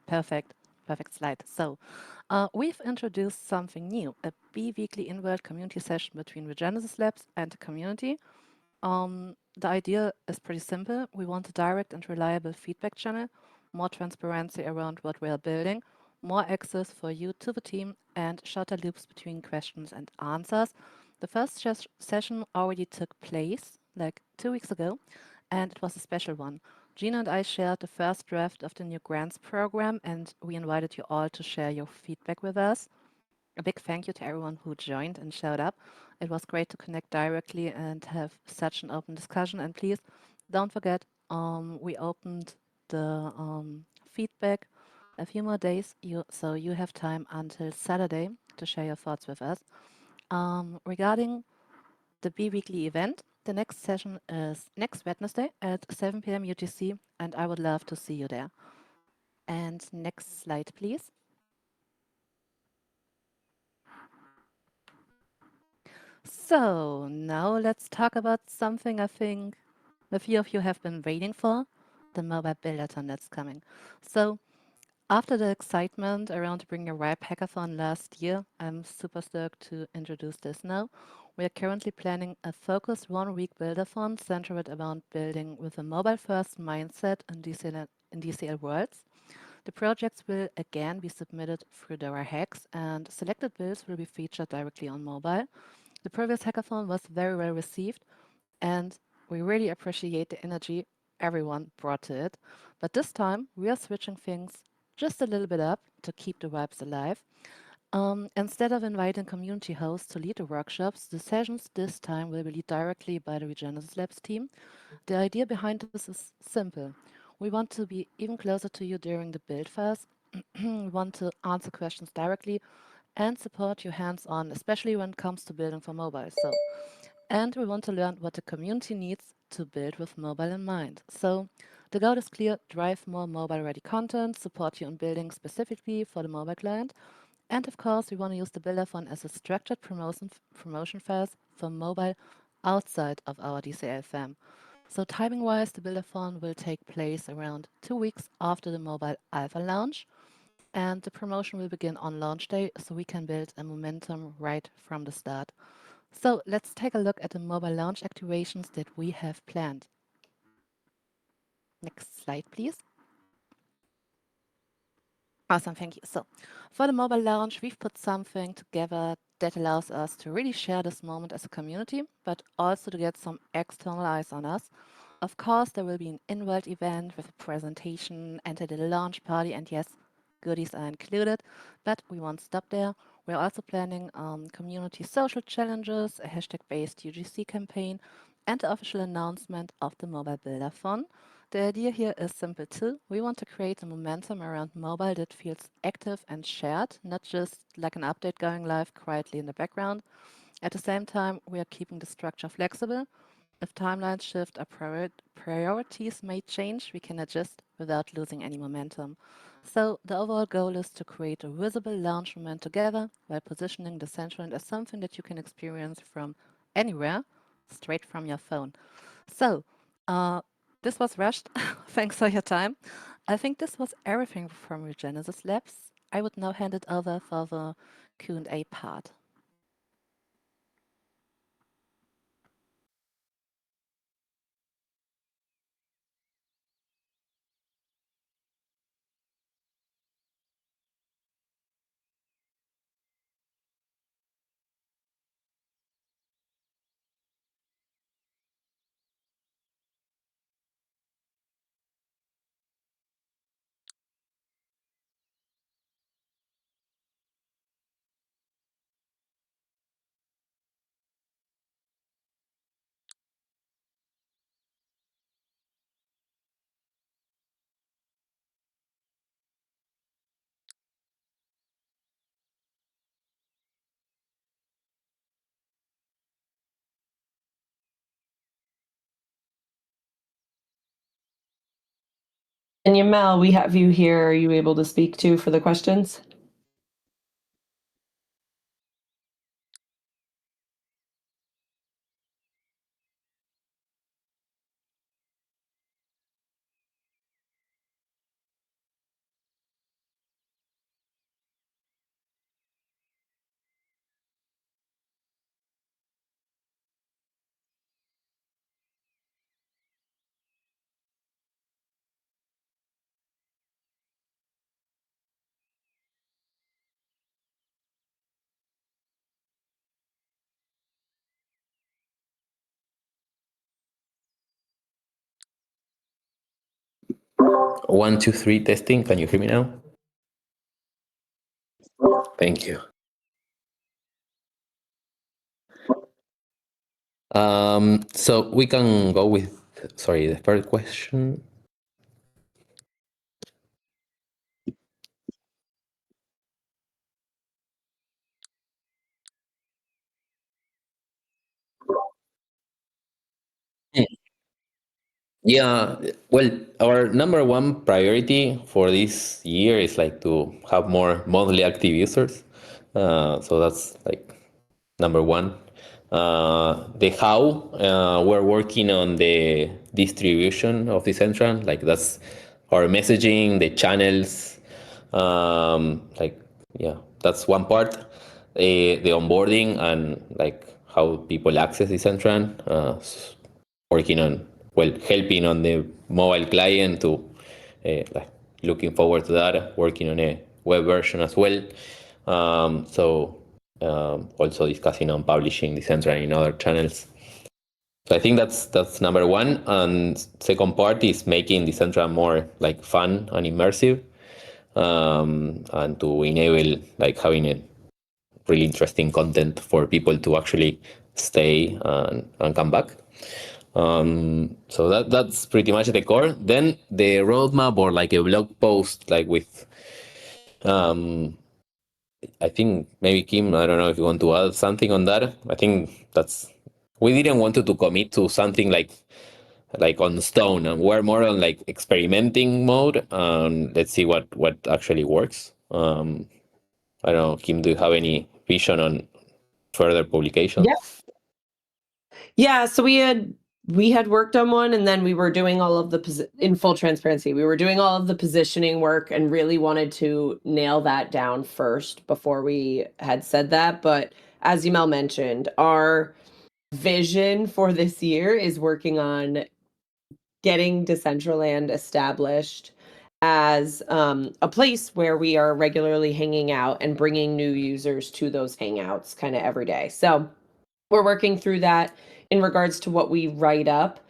Perfect slide. So we've introduced something new, a bi-weekly in-world community session between Regenesis Labs and the community. The idea is pretty simple. We want a direct and reliable feedback channel, more transparency around what we are building, more access for you to the team, and shorter loops between questions and answers. The first session already took place like 2 weeks ago, and it was a special one. Gina and I shared the first draft of the new grants program, and we invited you all to share your feedback with us. A big thank you to everyone who joined and showed up. It was great to connect directly and have such an open discussion. And please don't forget, we opened the feedback a few more days, so you have time until Saturday to share your thoughts with us. Regarding the bi-weekly event, the next session is next Wednesday at 7 p.m. UTC, and I would love to see you there. And next slide, please. So now let's talk about something I think a few of you have been waiting for, the mobile buildathon that's coming. So after the excitement around Bring Your Vibe hackathon last year, I'm super stoked to introduce this now. We are currently planning a focused one-week buildathon centered around building with a mobile-first mindset in DCL worlds. The projects will again be submitted through Dora Hacks, and selected builds will be featured directly on mobile. The previous hackathon was very well received, and we really appreciate the energy everyone brought to it. But this time, we are switching things just a little bit up to keep the vibes alive. Instead of inviting community hosts to lead the workshops, the sessions this time will be led directly by the Regenesis Labs team. The idea behind this is simple. We want to be even closer to you during the build phase. We want to answer questions directly and support you hands-on, especially when it comes to building for mobile. And we want to learn what the community needs to build with mobile in mind. So the goal is clear: drive more mobile-ready content, support you in building specifically for the mobile client, and of course, we want to use the Buildathon as a structured promotion phase for mobile outside of our DCL fam. So timing-wise, the Buildathon will take place around 2 weeks after the mobile alpha launch, and the promotion will begin on launch day, so we can build a momentum right from the start. So let's take a look at the mobile launch activations that we have planned. Next slide, please. Awesome, thank you. So for the mobile launch, we've put something together that allows us to really share this moment as a community, but also to get some external eyes on us. Of course, there will be an in-world event with a presentation and a little launch party, and yes, goodies are included, but we won't stop there. We're also planning community social challenges, a hashtag-based UGC campaign, and the official announcement of the Mobile Buildathon. The idea here is simple too. We want to create a momentum around mobile that feels active and shared, not just like an update going live quietly in the background. At the same time, we are keeping the structure flexible. If timelines shift or priorities may change, we can adjust without losing any momentum. So the overall goal is to create a visible launch moment together while positioning Decentraland as something that you can experience from anywhere, straight from your phone. So, this was rushed. Thanks for your time. I think this was everything from Regenesis Labs. I would now hand it over for the Q&A part. And Yamel, we have you here. Are you able to speak to for the questions? One, two, three, testing. Can you hear me now? Thank you. So we can go with, sorry, the first question. Yeah, well, our number one priority for this year is like to have more monthly active users. So that's like number one. The how, we're working on the distribution of Decentraland. Like that's our messaging, the channels. Like, yeah, that's one part. The onboarding and like how people access Decentraland. Working on, well, helping on the mobile client to like looking forward to that, working on a web version as well. Also discussing on publishing Decentraland in other channels. So I think that's number one. And second part is making Decentraland more like fun and immersive, and to enable like having a really interesting content for people to actually stay and come back. So that's pretty much the core. Then the roadmap or like a blog post, like with, I think maybe Kim, I don't know if you want to add something on that. I think we didn't want to commit to something like on stone, and we're more on like experimenting mode. Let's see what actually works. I don't know, Kim, do you have any vision on further publications? Yeah, so we had worked on one, and then we were doing all of the in full transparency. We were doing all of the positioning work and really wanted to nail that down first before we had said that. But as Yamel mentioned, our vision for this year is working on getting Decentraland established as a place where we are regularly hanging out and bringing new users to those hangouts kind of every day. So we're working through that in regards to what we write up.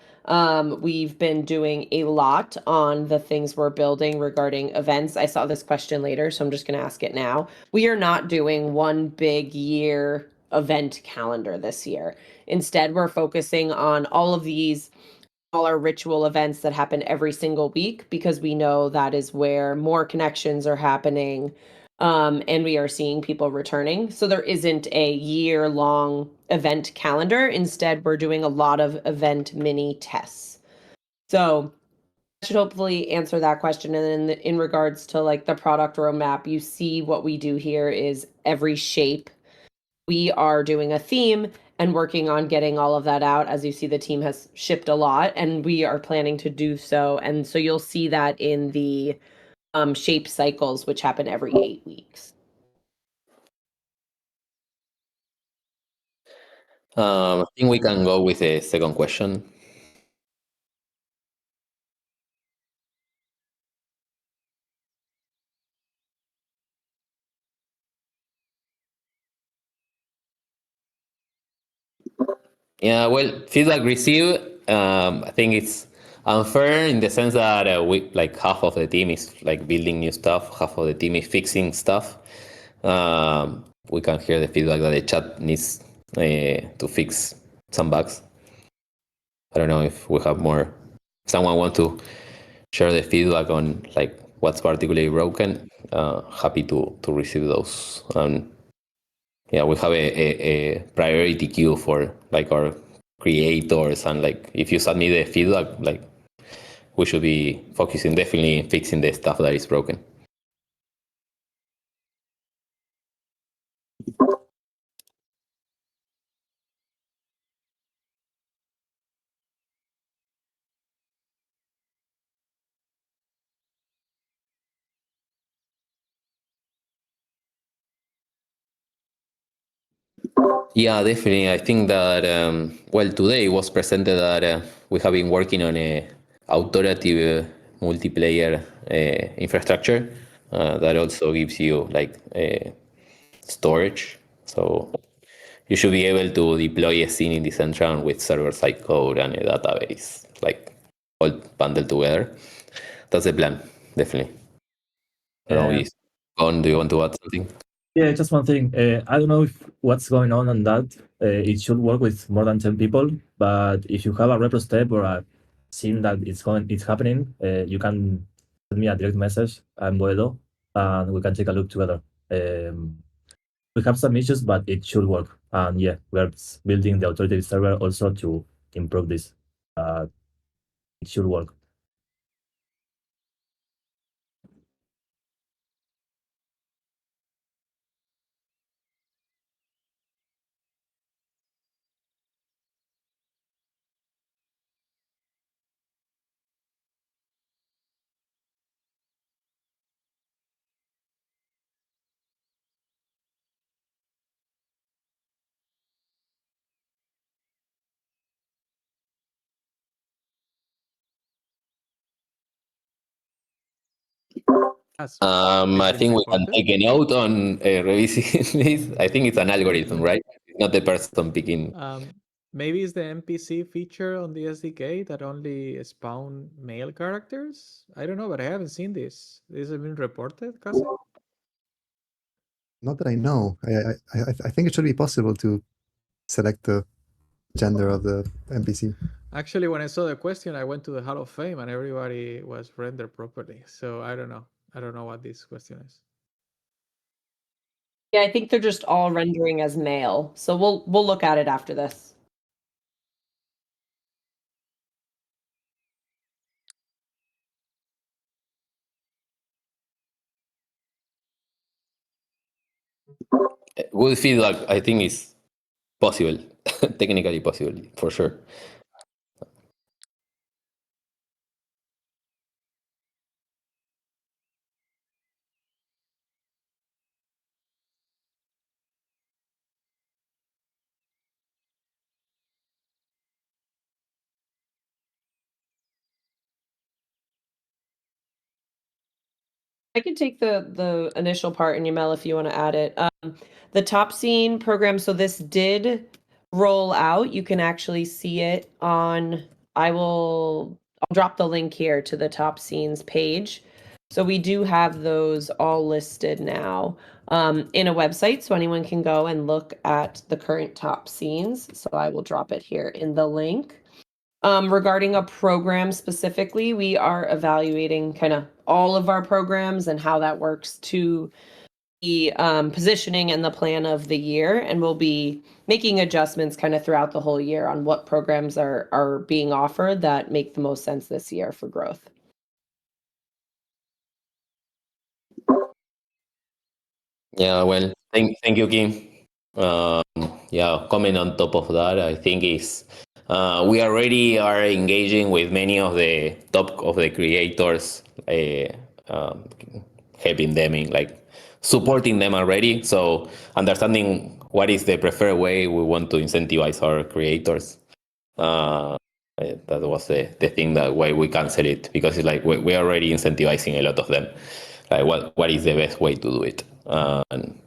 We've been doing a lot on the things we're building regarding events. I saw this question later, so I'm just going to ask it now. We are not doing one big year event calendar this year. Instead, we're focusing on all of these smaller ritual events that happen every single week, because we know that is where more connections are happening, and we are seeing people returning. So there isn't a year-long event calendar. Instead, we're doing a lot of event mini tests. So that should hopefully answer that question. And then in regards to like the product roadmap, you see what we do here is every shape. We are doing a theme and working on getting all of that out. As you see, the team has shipped a lot, and we are planning to do so. And so you'll see that in the shape cycles, which happen every 8 weeks. I think we can go with the second question. Yeah, well, feedback received, I think it's unfair in the sense that we like half of the team is like building new stuff, half of the team is fixing stuff. We can hear the feedback that the chat needs to fix some bugs. I don't know if we have more. Someone want to share the feedback on like what's particularly broken? Happy to receive those. Yeah, we have a priority queue for like our creators, and like if you submit the feedback, like we should be focusing definitely fixing the stuff that is broken. Yeah, definitely. I think that, well, today was presented that we have been working on a authoritative multiplayer infrastructure that also gives you like storage. So you should be able to deploy a scene in Decentraland with server-side code and a database, like all bundled together. That's the plan, definitely. I don't know, do you want to add something? Yeah, just one thing. I don't know if what's going on that. It should work with more than 10 people, but if you have a repro step or a scene that it's happening, you can send me a direct message. I'm Boedo, and we can take a look together. We have some issues, but it should work. And yeah, we're building the authoritative server also to improve this. It should work. I think we can take a note on revisiting this. I think it's an algorithm, right? It's not the person picking. Maybe it's the NPC feature on the SDK that only spawn male characters. I don't know, but I haven't seen this. This has been reported, Kasi? Not that I know. I think it should be possible to select the gender of the NPC. Actually, when I saw the question, I went to the Hall of Fame and everybody was rendered properly. So I don't know. I don't know what this question is. Yeah, I think they're just all rendering as male. So we'll look at it after this. Good feedback, I think, is possible, technically possible, for sure. I can take the initial part, and Yamel, if you want to add it. The top scene program. So this did roll out. You can actually see it on. I'll drop the link here to the top scenes page. So we do have those all listed now in a website, so anyone can go and look at the current top scenes. So I will drop it here in the link. Regarding a program specifically, we are evaluating kind of all of our programs and how that works to the positioning and the plan of the year, and we'll be making adjustments kind of throughout the whole year on what programs are being offered that make the most sense this year for growth. Yeah, well, thank you, Kim. Yeah, comment on top of that, I think is we already are engaging with many of the top of the creators, helping them in like supporting them already. So understanding what is the preferred way we want to incentivize our creators. That was the thing that why we cancel it, because it's like we're already incentivizing a lot of them. Like what is the best way to do it? And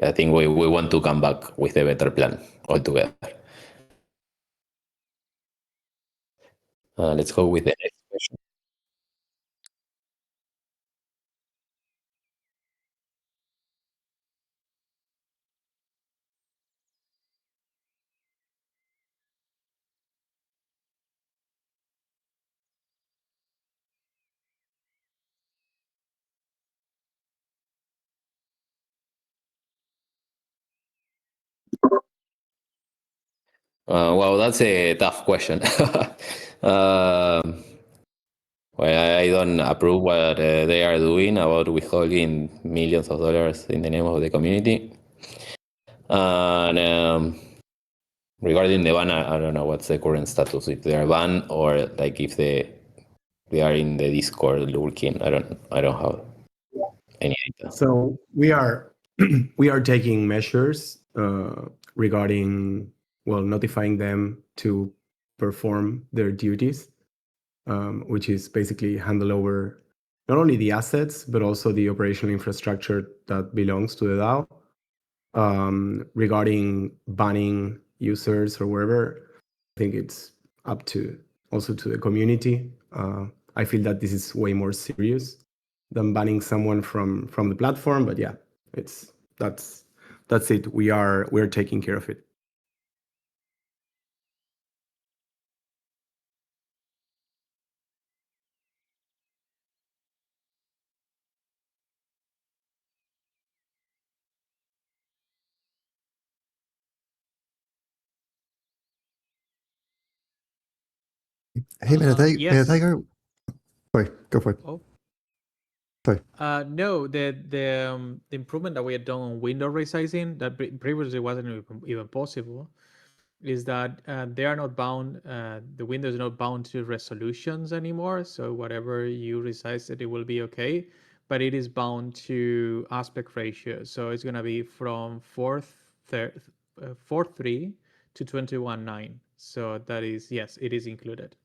I think we want to come back with a better plan altogether. Let's go with the next question. Well, that's a tough question. Well, I don't approve what they are doing about withholding millions of dollars in the name of the community. And regarding the ban, I don't know what's the current status, if they are banned or like if they are in the Discord lurking. I don't have any idea. So we are taking measures regarding notifying them to perform their duties, which is basically handle over not only the assets but also the operational infrastructure that belongs to the DAO. Regarding banning users or wherever, I think it's up to also to the community. I feel that this is way more serious than banning someone from the platform. But yeah, that's it. We're taking care of it. Hey, Yes. Tiger. Sorry, go for it. Oh. Sorry. No, the improvement that we had done on window resizing that previously wasn't even possible is that they are not bound. The window is not bound to resolutions anymore. So whatever you resize it will be okay. But it is bound to aspect ratio. So it's gonna be from 4:3 to 21:9. So that is, yes, it is included.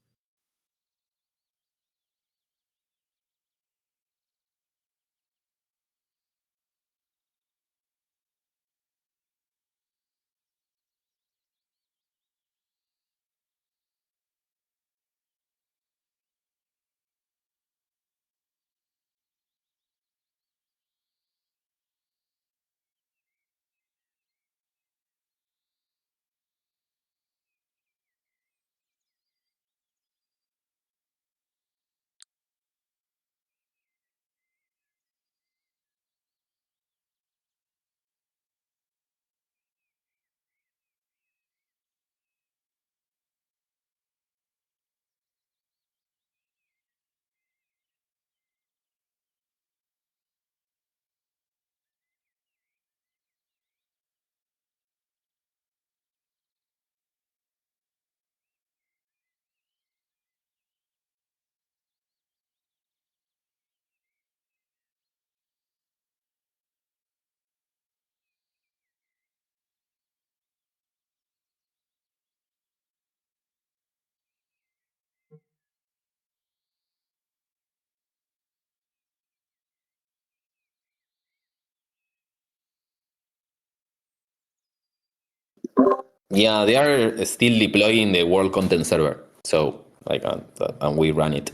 Yeah, they are still deploying the world content server. So like, and we run it.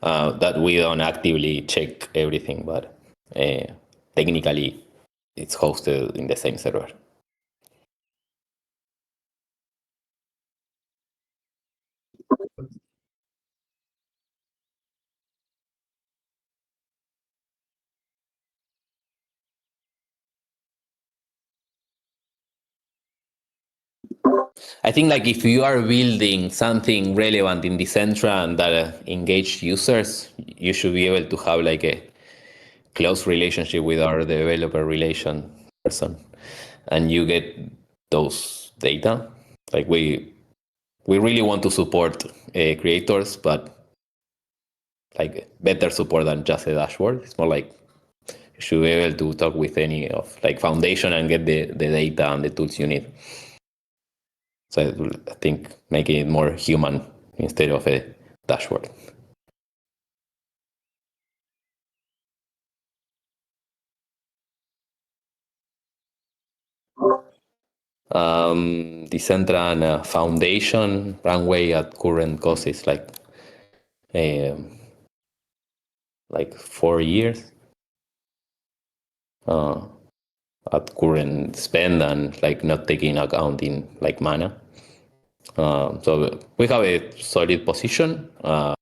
That we don't actively check everything, but technically it's hosted in the same server. I think like if you are building something relevant in Decentraland that engage users, you should be able to have like a close relationship with our developer relation person, and you get those data. Like we really want to support creators, but like better support than just a dashboard. It's more like you should be able to talk with any of like foundation and get the data and the tools you need. So I think making it more human instead of a dashboard. Decentraland Foundation runway at current cost is like 4 years at current spend and like not taking account in like mana. So we have a solid position. Yeah.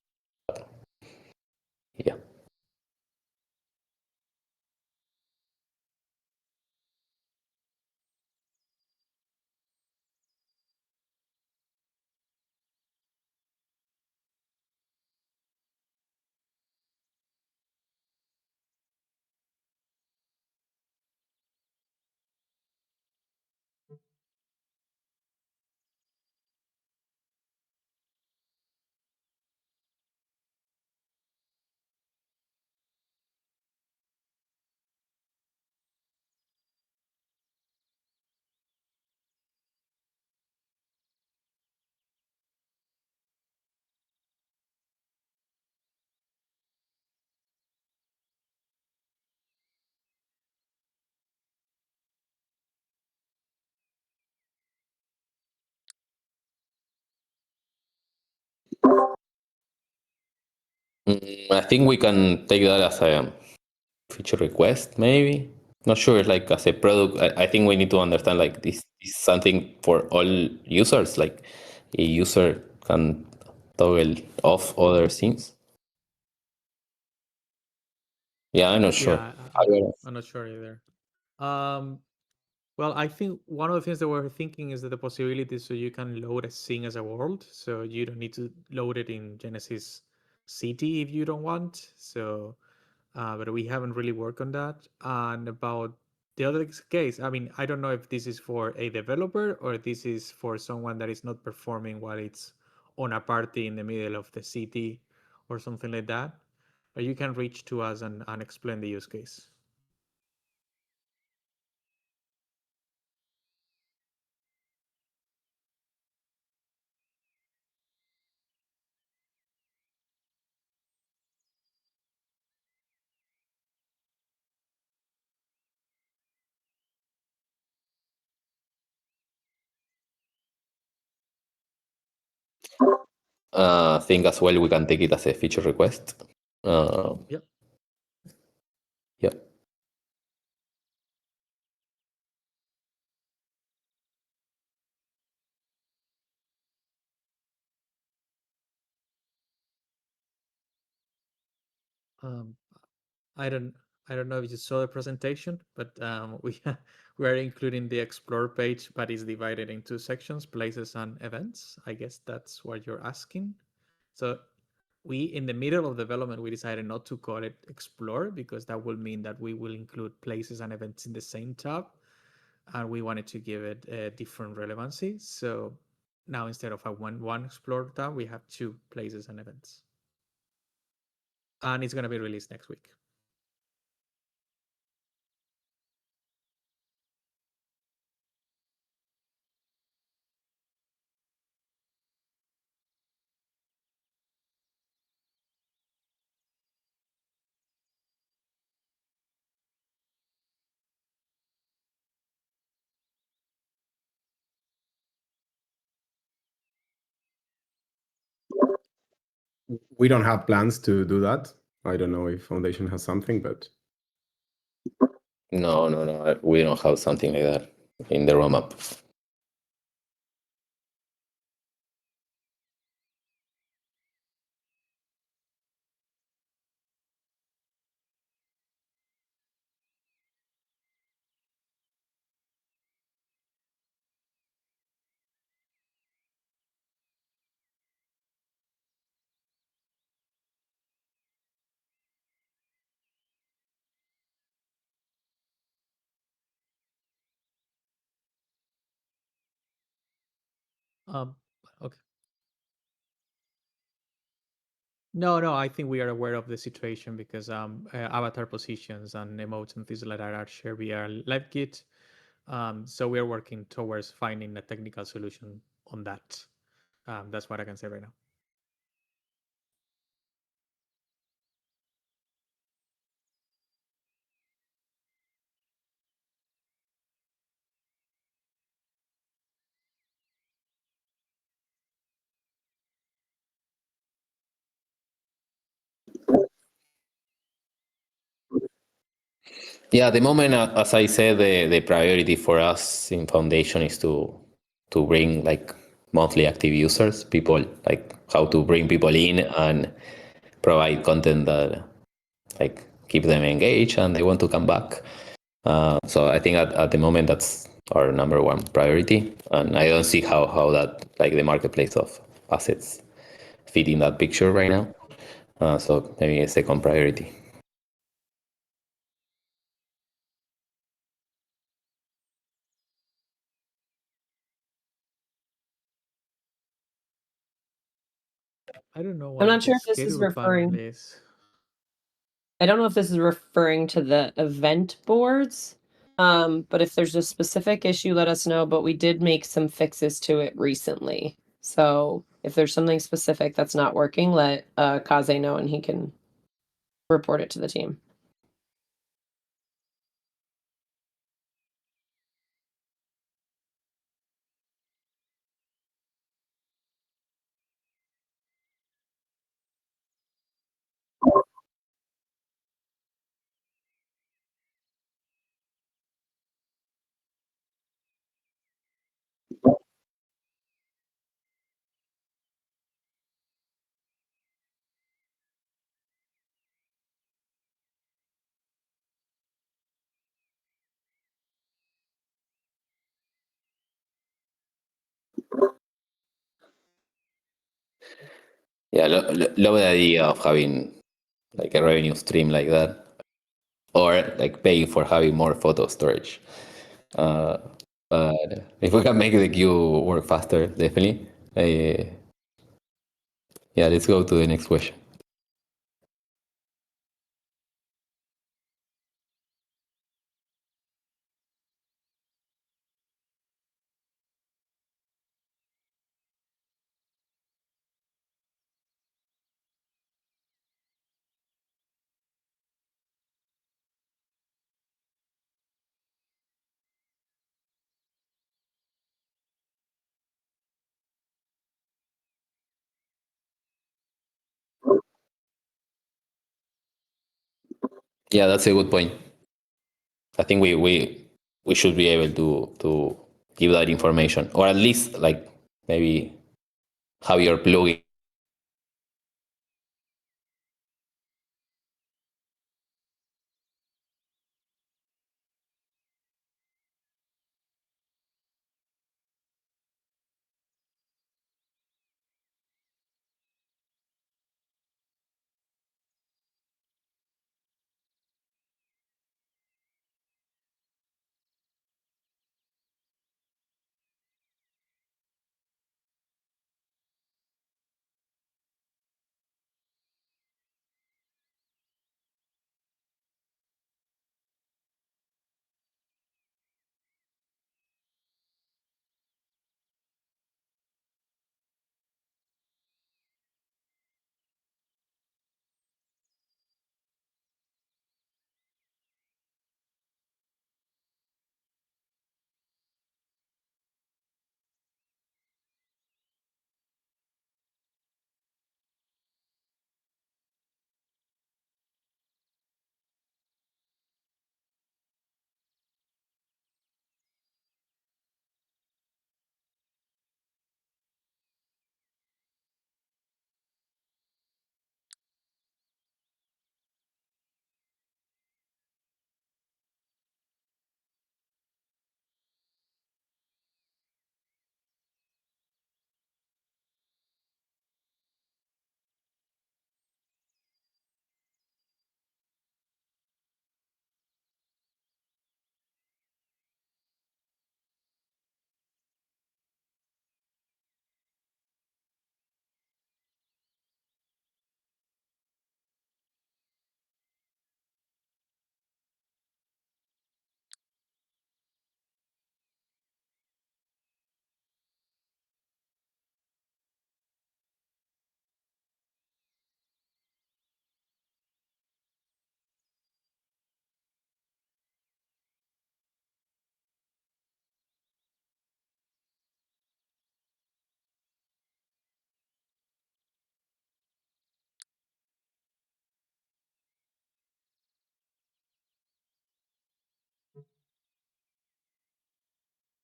I think we can take that as a feature request, maybe. Not sure, like as a product. I think we need to understand like this is something for all users. Like a user can toggle off other things. Yeah, I'm not sure. Yeah, I'm not sure either. Well, I think one of the things that we're thinking is that the possibility so you can load a scene as a world, so you don't need to load it in Genesis City if you don't want. So, but we haven't really worked on that. And about the other case, I mean, I don't know if this is for a developer or this is for someone that is not performing while it's on a party in the middle of the city or something like that. But you can reach to us and explain the use case. I think as well we can take it as a feature request. Yep. Yeah. Um, I don't I don't know if you saw the presentation, but we are including the explore page, but it's divided into sections, places, and events. I guess that's what you're asking. So we in the middle of development we decided not to call it explore because that will mean that we will include places and events in the same tab, and we wanted to give it a different relevancy. So now instead of a one explore tab, we have two places and events, and it's going to be released next week. We don't have plans to do that. I don't know if Foundation has something, but No. We don't have something like that in the roadmap. Um, okay. No, I think we are aware of the situation because avatar positions and emotes and things like that are shared via LiveKit. So we are working towards finding a technical solution on that. That's what I can say right now. Yeah, at the moment, as I said, the priority for us in Foundation is to bring like monthly active users, people like how to bring people in and provide content that like keep them engaged and they want to come back. So I think at the moment that's our number one priority, and I don't see how that like the marketplace of assets fit in that picture right now. So maybe a second priority. I don't know I'm what not the sure if this is schedule panel referring. is. I don't know if this is referring to the event boards. But if there's a specific issue, let us know. But we did make some fixes to it recently. So if there's something specific that's not working, let Kaze know and he can report it to the team. Yeah, love the idea of having like a revenue stream like that, or like paying for having more photo storage. But if we can make the queue work faster, definitely. Yeah, let's go to the next question. Yeah, that's a good point. I think we should be able to give that information, or at least like maybe how your plugin